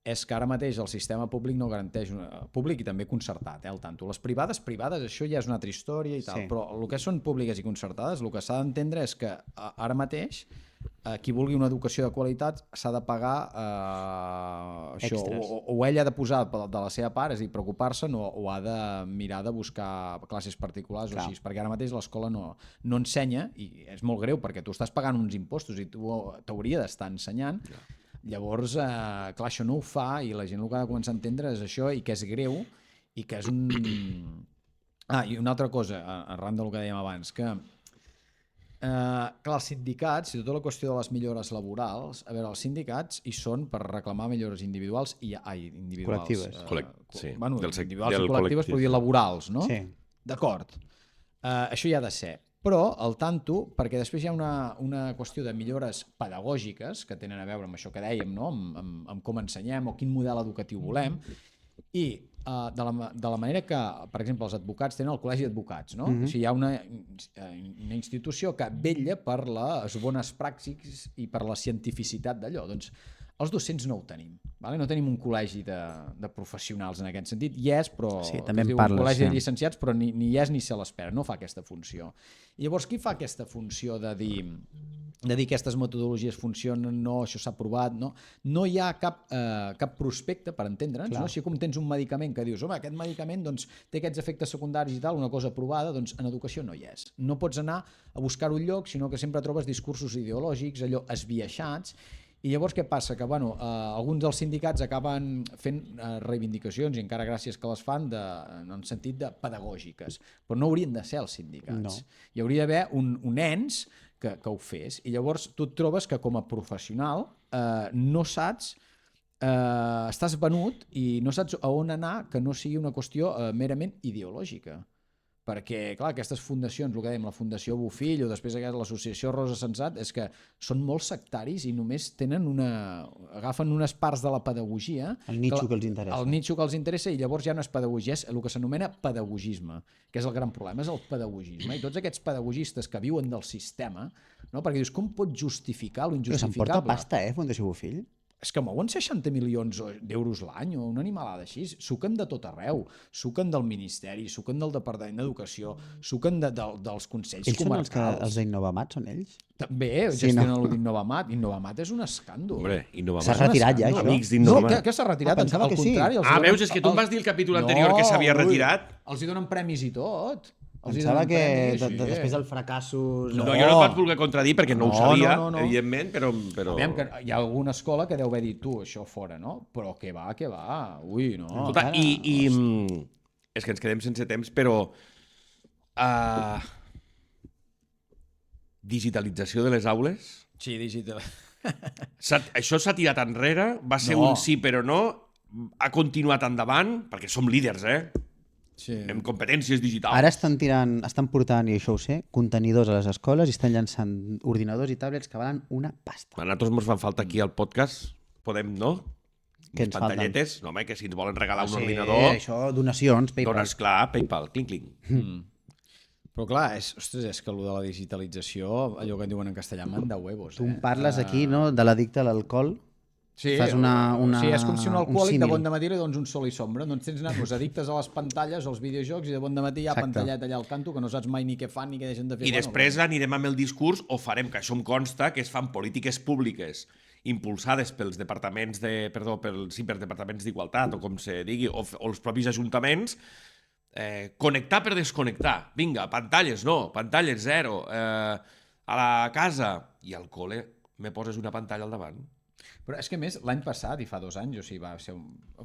és que ara mateix el sistema públic no garanteix... Públic i també concertat, al tanto. Les privades, això ja és una altra història i tal, però el que són públiques i concertades, el que s'ha d'entendre és que ara mateix qui vulgui una educació de qualitat s'ha de pagar això, o ella ha de posar de la seva part, és a dir, preocupar-se, o ha de mirar de buscar classes particulars o així, perquè ara mateix l'escola no ensenya, i és molt greu perquè tu estàs pagant uns impostos i tu t'hauria d'estar ensenyant. Llavors, clar, això no ho fa, i la gent el que ha de començar a entendre és això, i que és greu, i que és un... i una altra cosa, arran del que dèiem abans, que clar, els sindicats, i tota la qüestió de les millores laborals, a veure, els sindicats hi són per reclamar millores individuals individuals. Col·lectives. Bueno, individuals i col·lectives, però dir laborals, no? Sí. D'acord. Això hi ha de ser. Però, al tanto, perquè després hi ha una qüestió de millores pedagògiques que tenen a veure amb això que dèiem, no? amb com ensenyem o quin model educatiu volem, i de la manera que, per exemple, els advocats tenen el col·legi d'advocats, no? O sigui, hi ha una institució que vetlla per les bones pràctiques i per la cientificitat d'allò. Doncs els docents no ho tenim. No tenim un col·legi de professionals en aquest sentit. Hi és, però també un col·legi de llicenciats, però ni hi és ni se l'espera. No fa aquesta funció. I llavors, qui fa aquesta funció de dir aquestes metodologies funcionen, no, això s'ha provat, no? No hi ha cap prospecte, per entendre'ns, no? Així com tens un medicament que dius, home, aquest medicament doncs, té aquests efectes secundaris i tal, una cosa provada, doncs en educació no hi és. No pots anar a buscar un lloc, sinó que sempre trobes discursos ideològics, allò esbiaixats. I llavors què passa? Que alguns dels sindicats acaben fent reivindicacions, i encara gràcies que les fan, en sentit de pedagògiques, però no haurien de ser els sindicats. No. Hi hauria d'haver un ens que ho fes, i llavors tu et trobes que com a professional no saps, estàs venut i no saps a on anar que no sigui una qüestió merament ideològica. Perquè, clar, aquestes fundacions, el que dèiem, la Fundació Bofill o després l'associació Rosa Sensat, és que són molt sectaris i només agafen unes parts de la pedagogia... El nitxo que els interessa. El nitxo que els interessa, i llavors ja no és pedagogia, és el que s'anomena pedagogisme, que és el gran problema, és el pedagogisme. I tots aquests pedagogistes que viuen del sistema, no? Perquè dius, com pot justificar lo injustificable? Però s'emporta pasta, Fundació Bofill? És que mouen 60 milions d'euros l'any o una animalada així. Suquen de tot arreu. Suquen del Ministeri, suquen del Departament d'Educació, suquen dels Consells Comarcals. Ells són els d'Innovamat, són ells? També gestionen el d'Innovamat. Innovamat és un escàndol. Hombre, Innovamat. S'ha retirat ja, això. Amics d'Innovamat. No, que s'ha retirat? Al contrari. Veus, és que tu em vas dir el capítol anterior que s'havia retirat. Els hi donen premis i tot. Pensava que després del fracassos... No, jo no et vaig voler contradir perquè no ho sabia, evidentment, però... Aviam, que hi ha alguna escola que deu haver dit tu, això fora, no? Però que va, ui, no. Escolta, és que ens quedem sense temps, però... Digitalització de les aules? Sí, digital. Això s'ha tirat enrere, va ser un sí però no, ha continuat endavant, perquè som líders, Sí. En competències digitals. Ara estan portant, i això ho sé, contenidors a les escoles i estan llançant ordinadors i tablets que valen una pasta. A nosaltres ens fan falta aquí al podcast podem, no? Què ens falten? Pantalletes, no, home, que si ens volen regalar un Sí, ordinador, això, donacions, PayPal. doncs clar, PayPal, clinc, clinc. Però clar, ostres, és que allò de la digitalització, allò que en diuen en castellà, manda huevos. Tu em parles aquí, no?, de l'addicte a l'alcohol. Sí, Fas una, sí, és com si un alcohòlic de símil. bon dematí li dones un sol i sombra. Doncs tens nanos addictes a les pantalles o als videojocs i de bon dematí hi ha Exacte. pantallet allà al canto que no saps mai ni què fan ni què deixen de fer. I després anirem amb el discurs, o farem, que això em consta, que es fan polítiques públiques impulsades pels departaments per departaments d'igualtat, o com se digui, o els propis ajuntaments, connectar per desconnectar. Vinga, pantalles no, pantalles zero. A la casa i al col·le me poses una pantalla al davant. Però és que a més, l'any passat, i fa 2 anys, o sigui,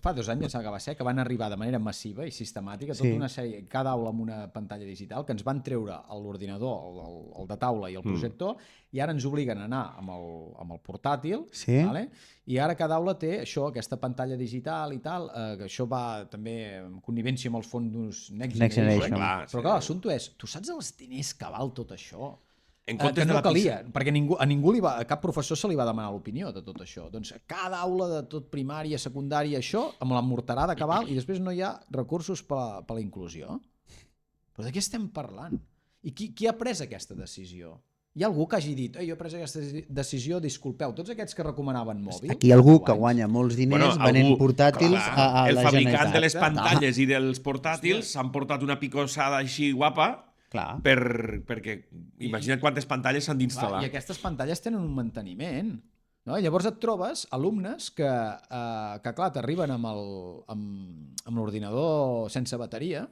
fa 2 anys que va ser, que van arribar de manera massiva i sistemàtica tota una sèrie, cada aula amb una pantalla digital, que ens van treure l'ordinador, el de taula i el projector, i ara ens obliguen a anar amb el portàtil, vale? I ara cada aula té això, aquesta pantalla digital i tal, que això va també en connivència amb els fons Next Generation. Però clar, l'assumpte és, tu saps els diners que val tot això? Que no calia, perquè a cap professor se li va demanar l'opinió de tot això. Doncs cada aula de tot primària, secundària, això, amb la morterada que val, i després no hi ha recursos per a la inclusió. Però de què estem parlant? I qui ha pres aquesta decisió? Hi ha algú que hagi dit, jo he pres aquesta decisió, disculpeu, tots aquests que recomanaven mòbil... Aquí hi ha algú que guanya molts diners venent portàtils a la Generalitat. El fabricant de les pantalles i dels portàtils s'han portat una picossada així guapa. Clar. Perquè imagina't quantes pantalles s'han d'instal·lar. I aquestes pantalles tenen un manteniment. No? I llavors et trobes alumnes que clar, t'arriben amb l'ordinador sense bateria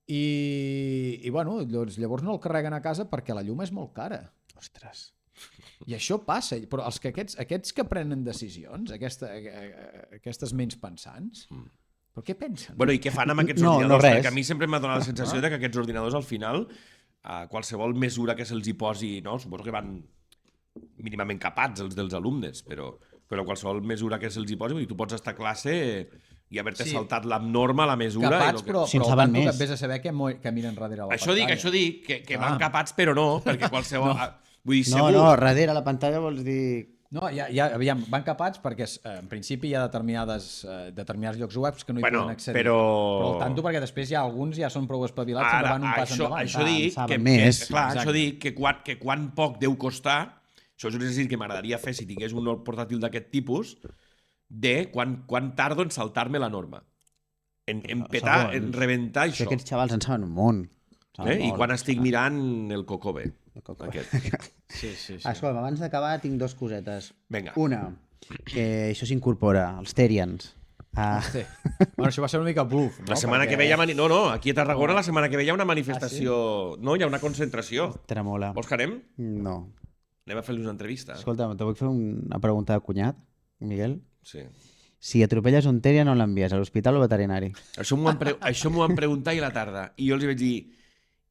i bueno, llavors no el carreguen a casa perquè la llum és molt cara. Ostres. I això passa, però aquests que prenen decisions, aquestes ments pensants... Però què pensen? Bueno, i què fan amb aquests ordinadors? Perquè a mi sempre m'ha donat la sensació de que aquests ordinadors, al final, a qualsevol mesura que se'ls hi posi, no? Suposo que van mínimament capats, els dels alumnes, però qualsevol mesura que se'ls hi posi, vull dir, tu pots estar a classe i haver-te saltat la norma, la mesura... Capats, però saben més. Vés a saber que miren darrere la pantalla. Això dic, que van capats, però no, perquè qualsevol... Vull dir, segur... No, darrere la pantalla vols dir... No, aviam, van capats perquè en principi hi ha determinats llocs webs que no hi poden accedir. Però al tanto, perquè després hi ha alguns ja són prou espavilats que van un pas endavant. Això dic que quan poc deu costar, això és un exercici que m'agradaria fer si tingués un portàtil d'aquest tipus, de quan tardo en saltar-me la norma. En petar, en rebentar això. Aquests xavals en saben un munt. I quan estic mirant el Cocobe. Sí. Escolta, abans d'acabar tinc 2 cosetes. Vinga. Una, que això s'incorpora, els Terians. Bueno, això va ser una mica bluff, no? La setmana que ve hi ha... No, aquí a Tarragona la setmana que ve hi ha una manifestació... No, hi ha una concentració. Tremola. Vols que anem? No. Anem a fer-los una entrevista. Escolta, te vull fer una pregunta de cunyat, Miguel. Sí. Si atropelles un Terian, on l'envies? A l'hospital o veterinari? Això m'ho van preguntar ahir a la tarda. I jo els vaig dir...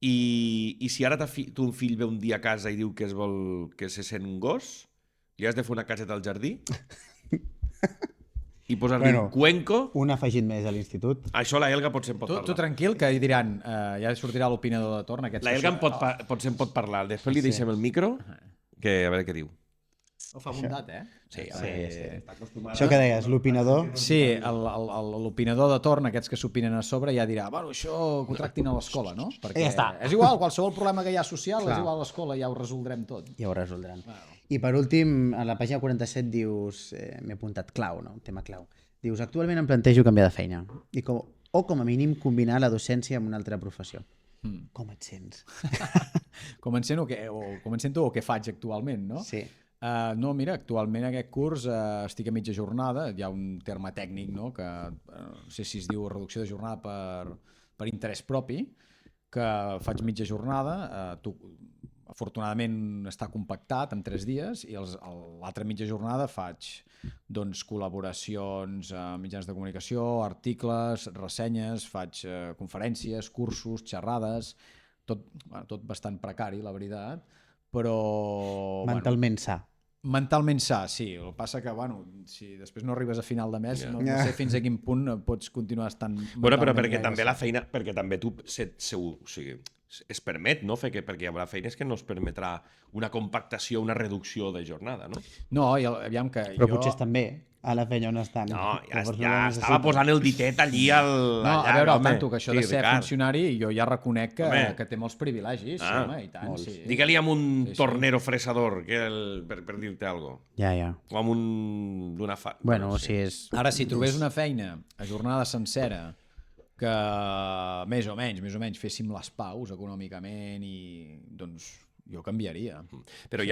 I si ara un fill ve un dia a casa i diu que se sent un gos, li has de fer una caseta al jardí i posar-li un cuenco... Un afegit més a l'institut. Això la Elga potser en pot parlar. Tu tranquil, que diran, ja sortirà l'opinador de torn. La Elga potser en pot parlar. Després li deixem el micro, que a veure què diu. Ho fa bondat, Sí. Això que deies, l'opinador... Sí, l'opinador de torn, aquests que s'opinen a sobre, ja dirà, bueno, això que ho tractin a l'escola, no? Perquè ja està. És igual, qualsevol problema que hi ha social, és igual a l'escola, ja ho resoldrem tot. Ja ho resoldran. I per últim, a la pàgina 47 dius, m'he apuntat clau, no? Un tema clau. Dius, actualment em plantejo canviar de feina. O com a mínim combinar la docència amb una altra professió. Com et sents? Com em sento o què faig actualment, no? Sí. No, mira, actualment aquest curs estic a mitja jornada, hi ha un terme tècnic, no?, que no sé si es diu reducció de jornada per interès propi, que faig mitja jornada, afortunadament està compactat en 3 dies, i l'altra mitja jornada faig col·laboracions a mitjans de comunicació, articles, ressenyes, faig conferències, cursos, xerrades, tot bastant precari, la veritat, però... Mentalment sa. Mentalment sa, sí. El que passa que, si després no arribes a final de mes, no sé fins a quin punt pots continuar estant... Bueno, però perquè també la feina, perquè també tu, es permet, no? Perquè hi haurà feines que no es permetrà una compactació, una reducció de jornada, no? No, i aviam que Però jo... potser estan bé a la feina on estan. No, Que potser ja ho estava necessiten. posant el ditet allí al... No, allà, a veure, al home. tanto, que això de ser Ricard. funcionari, jo ja reconec Home. que té molts privilegis, sí, home, i tant, sí. Digue-li amb un Sí. tornero fresador, per dir-te alguna cosa. Ja. O amb un... d'una fa... Bueno, no si és... Ara, si trobés una feina a jornada sencera que més o menys féssim les paus econòmicament i doncs jo canviaria. Però hi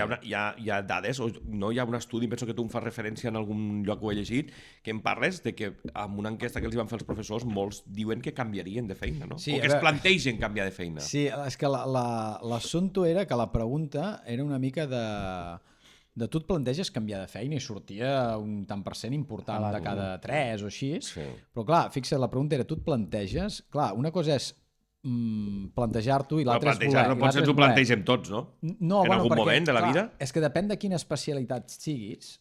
ha dades, o no hi ha un estudi, penso que tu em fas referència en algun lloc que ho he llegit, que em parles de que amb una enquesta que els van fer els professors, molts diuen que canviarien de feina, no? Sí, o que es plantegen canviar de feina. Sí, és que l'assumpte era que la pregunta era una mica de tu et planteges canviar de feina i sortia un tant per cent important de cada 3 o així, Sí. però clar, fixa't, la pregunta era tu et planteges, clar, una cosa és plantejar-t'ho i l'altre és voler. Plantejar-lo potser ens ho plantegem tots, no? No, en algun moment de la vida. És que depèn de quina especialitat siguis,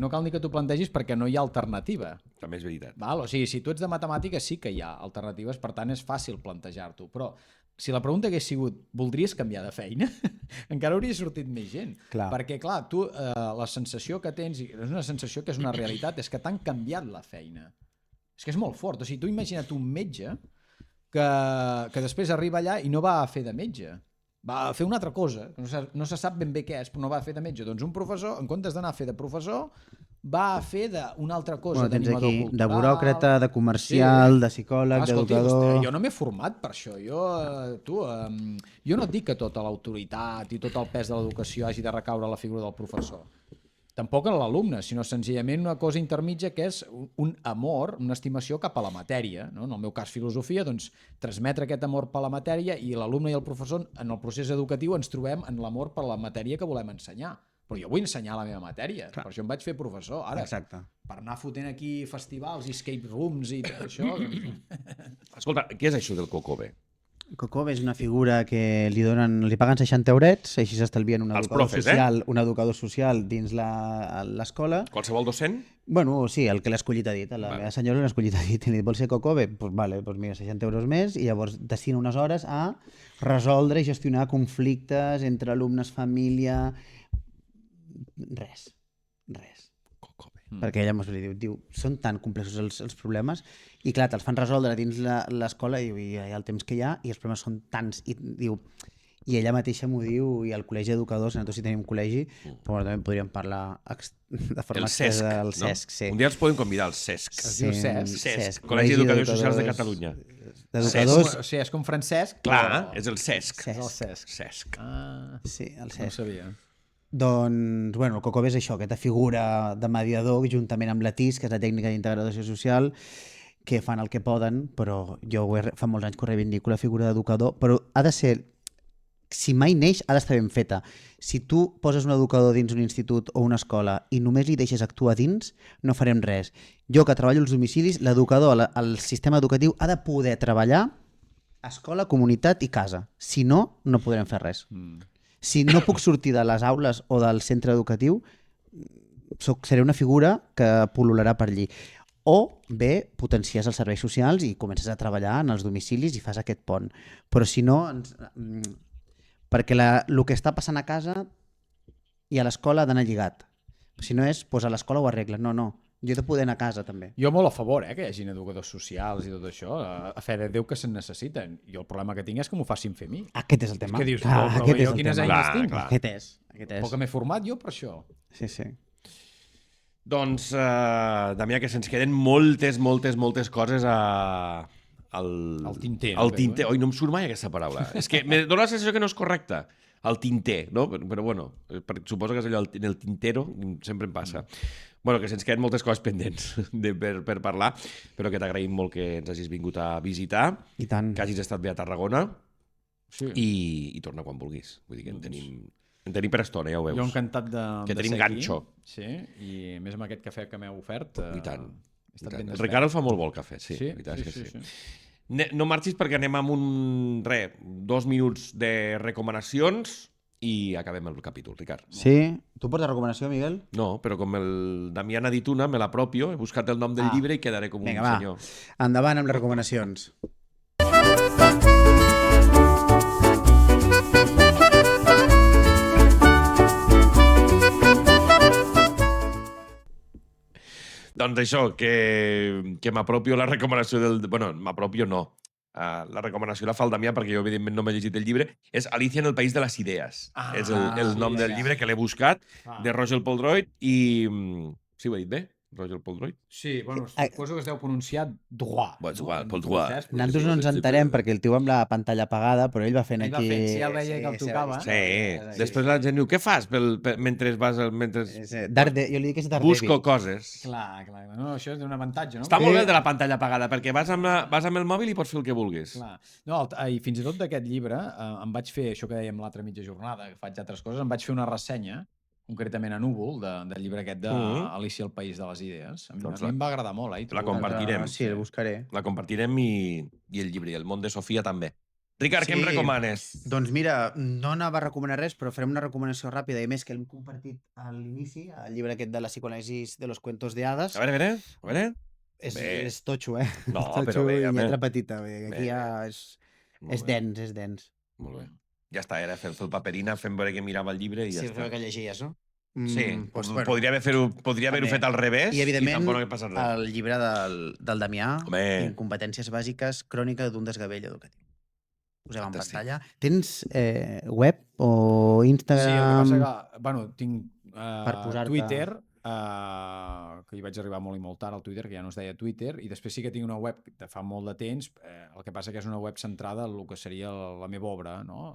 no cal ni que t'ho plantegis perquè no hi ha alternativa. També és veritat. Val? O sigui, si tu ets de matemàtiques sí que hi ha alternatives, per tant és fàcil plantejar-t'ho, però si la pregunta hagués sigut voldries canviar de feina, encara hauria sortit més gent. Clar. Perquè, clar, tu la sensació que tens, i és una sensació que és una realitat, és que t'han canviat la feina. És que és molt fort. O sigui, tu imagina't un metge que després arriba allà i no va a fer de metge. Va a fer una altra cosa. No se sap ben bé què és, però no va a fer de metge. Doncs un professor, en comptes d'anar a fer de professor, va a fer d'una altra cosa, Tens d'animador aquí cultural. de buròcrata, de comercial, de psicòleg, Escolti, d'educador... jo no m'he format per això. Jo no et dic que tota l'autoritat i tot el pes de l'educació hagi de recaure a la figura del professor. Tampoc en l'alumne, sinó senzillament una cosa intermitja que és un amor, una estimació cap a la matèria. No? En el meu cas, filosofia, doncs, transmetre aquest amor per la matèria i l'alumne i el professor en el procés educatiu ens trobem en l'amor per la matèria que volem ensenyar. Però jo vull ensenyar la meva matèria, per això em vaig fer professor. Ara, Exacte. per anar fotent aquí festivals i escape rooms i tot això... Escolta, què és això del Cocobe? Cocobe és una figura que li paguen 60 eurets, així s'estalvien un Els educador profes, social, un educador social dins l'escola. Qualsevol docent? Bueno, sí, el que l'ha escollit ha dit. La meva senyora l'ha escollit ha dit. I li dit, vol ser Cocobe? Doncs vale, doncs mira, 60 euros més i llavors destina unes hores a resoldre i gestionar conflictes entre alumnes, família... Res. Cocobe. Perquè ella mos diu, són tan complexos els problemes i clar, te'ls fan resoldre dins l'escola i hi ha el temps que hi ha i els problemes són tants i diu, i ella mateixa m'ho diu i al col·legi d'educadors, nosaltres sí tenim un col·legi, però també podríem parlar de forma El CESC, extensa del no? CESC, sí. Un dia els podem convidar al CESC. Es diu CESC. CESC, Col·legi d'Educadors Socials de Catalunya. D'educadors... O sigui, és com Francesc, Clar, però... és el CESC. És el CESC. CESC. Ah, Sí, el no ho CESC. sabia. Doncs, bueno, el Cocobe és això, aquesta figura de mediador, juntament amb la TIS, que és la tècnica d'integració social, que fan el que poden, però jo fa molts anys que ho reivindico la figura d'educador, però ha de ser, si mai neix, ha d'estar ben feta. Si tu poses un educador dins un institut o una escola i només li deixes actuar dins, no farem res. Jo, que treballo als domicilis, l'educador al sistema educatiu ha de poder treballar a escola, comunitat i casa. Si no, no podrem fer res. Si no puc sortir de les aules o del centre educatiu, seré una figura que pol·lularà per allí. O bé, potencies els serveis socials i comences a treballar en els domicilis i fas aquest pont. Però si no... Perquè el que està passant a casa i a l'escola ha d'anar lligat. Si no és, doncs a l'escola ho arreglen. No, no. Jo he de poder anar a casa, també. Jo molt a favor, que hi hagin educadors socials i tot això, a fe de Déu que se'n necessiten. Jo el problema que tinc és que m'ho facin fer a mi. Aquest és el tema. Què dius? Clar, Però aquest jo és el quines tema. eines Clar, tinc? clar. Aquest és. Però que m'he format jo per això. Sí, sí. Doncs, Damià, que se'ns queden moltes coses al tinter. Al tinter. Oi, no em surt mai aquesta paraula. És que me dóna la sensació que no és correcta. El tinter, no? Però bueno, suposo que és allò en el tintero, sempre em passa. Bueno, que se'ns queden moltes coses pendents per parlar, però que t'agraïm molt que ens hagis vingut a visitar, I tant. que hagis estat bé a Tarragona Sí. i torna quan vulguis. Vull dir que en tenim per estona, ja ho veus. Jo encantat Que de tenim ser ganxo. aquí. Sí, i més amb aquest cafè que m'heu ofert. I tant. He estat I tant. ben El despert. Ricard el fa molt bo, el cafè, sí. Sí, La veritat és que sí. No marxis perquè anem amb 2 minuts de recomanacions i acabem el capítol, Ricard. Sí? Tu portes recomanació, Miguel? No, però com el Damià n'ha dit una, me l'apropio, he buscat el nom del llibre i quedaré com Vinga, un va. senyor. Endavant amb les recomanacions. Doncs això, que m'apropio la recomanació del... Bueno, m'apropio no. La recomanació la fa el Damià, perquè jo, evidentment, no m'he llegit el llibre. És Alicia en el País de les Idees. És el nom del llibre, que l'he buscat, de Roger Poldroyd, i... Sí, ho he dit bé? Roger Poldroyd? Sí, bueno, suposo que es deu pronunciar droit. És igual, Poldroyd. Nosaltres no ens entenem perquè el tio amb la pantalla apagada, però ell va fent Ell va aquí... fent, si ja el veia que el tocava. Sí. Després la gent diu, què fas mentre vas... Mentre... Jo li dic que és Daredevil. Busco coses. Clar. No, això és un avantatge, no? Està molt bé el de la pantalla apagada, perquè vas amb el mòbil i pots fer el que vulguis. Clar. No, i fins i tot d'aquest llibre em vaig fer, això que dèiem l'altra mitja jornada, que faig altres coses, em vaig fer una ressenya, concretament a Núvol, del llibre aquest d'Alicia al País de les Idees. A mi em va agradar molt, La compartirem. Sí, el buscaré. La compartirem i el llibre, i el món de Sofia també. Ricard, què em recomanes? Doncs mira, no anava a recomanar res, però farem una recomanació ràpida, i més que l'hem compartit a l'inici, al llibre aquest de la psicoanàlisis de los cuentos de hadas. A veure. És totxo, eh? No, és però bé, i home. lletra petita. Aquí ja és dens. Molt bé. Ja està, era fer el paperina, fent veure que mirava el llibre i ja Sí, està. que llegies, no? Sí, Doncs, podria haver-ho fet al revés i evidentment tampoc no hagués passat res. el llibre del Damià, Home. Incompetències bàsiques, crònica d'un desgavell educatiu. Posem en Fantàstic. pantalla. Tens web o Instagram? Sí, el que passa que, bueno, tinc Per posar-te- Twitter, que hi vaig arribar molt i molt tard al Twitter, que ja no es deia Twitter, i després sí que tinc una web de fa molt de temps, el que passa que és una web centrada en el que seria la meva obra, no?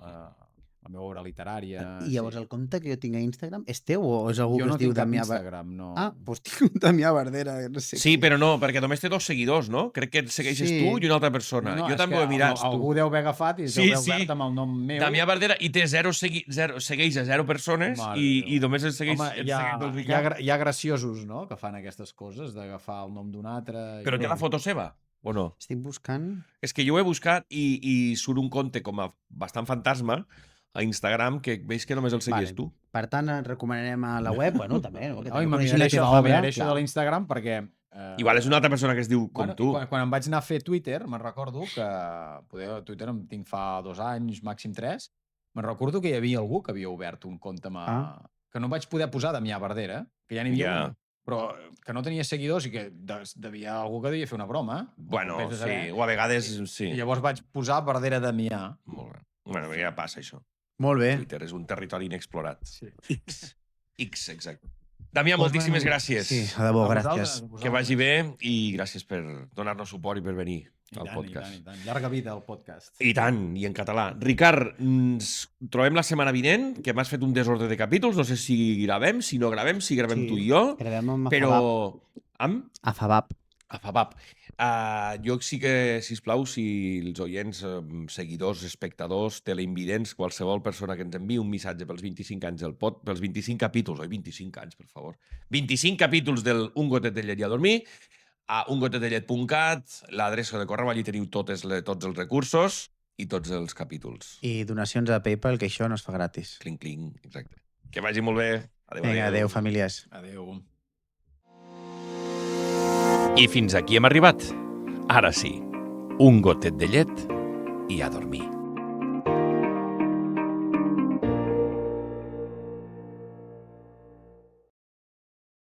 La meva obra literària. I llavors el compte que jo tinc a Instagram és teu o és algú Jo que no es diu tinc cap Damià Instagram, no. Ah, doncs tinc un Damià Verdera. No sé Sí, qui. però no, perquè només té 2 seguidors, no? Crec que et segueixes Sí. tu i una altra persona. Jo també ho he mirat. Algú deu haver agafat i es deu haver obert amb el nom meu. Damià Verdera, i té segueix a 0 persones Mare i Déu. només et segueix... Home, et segueix el Ricard. hi ha graciosos, no?, que fan aquestes coses, d'agafar el nom d'un altre... Però té la foto seva, o no? Estic buscant... És que jo ho he buscat i surt un compte com a bastant fantasma a Instagram que veig que només el seguies tu. Per tant, et recomanarem a la web, bueno, també, no? Que No, i també m'amiraré coneixin la això, teva obra, això clar. de l'Instagram perquè... Igual és una altra persona que es diu com tu. Quan em vaig anar a fer Twitter, me'n recordo que... Twitter em tinc fa 2 anys, màxim 3. Me'n recordo que hi havia algú que havia obert un compte amb... Que no em vaig poder posar Damià Verdera, que ja n'hi havia un, però que no tenia seguidors i que devia algú que devia fer una broma. Bueno, Vés a sí, saber. o a vegades sí. I llavors vaig posar Verdera Damià. Molt bé. Bueno, ja passa això. Molt bé. Twitter és un territori inexplorat. Sí. X, exacte. Damià, moltíssimes gràcies. Sí, de debò, A gràcies. vosaltres. Que vagi bé i gràcies per donar-nos suport i per venir al podcast. I tant. Llarga vida al podcast. I tant, i en català. Ricard, ens trobem la setmana vinent, que m'has fet un desordre de capítols, no sé si gravem, si no gravem, si gravem tu i jo, Gravem amb però... Afabab. Amb? Afabab. Afabab. Jo sí que, sisplau, si els oients, seguidors, espectadors, teleinvidents, qualsevol persona que ens enviï un missatge pels 25 anys del pels 25 capítols, 25 anys, per favor, 25 capítols del Un gotet de llet i a dormir, a ungotetellet.cat, l'adreça de correu, allí teniu tots els recursos i tots els capítols. I donacions a PayPal, que això no es fa gratis. Clinc, clinc, exacte. Que vagi molt bé. Adéu, Vinga, adéu, famílies. Adéu. I fins aquí hem arribat. Ara sí, un gotet de llet i a dormir.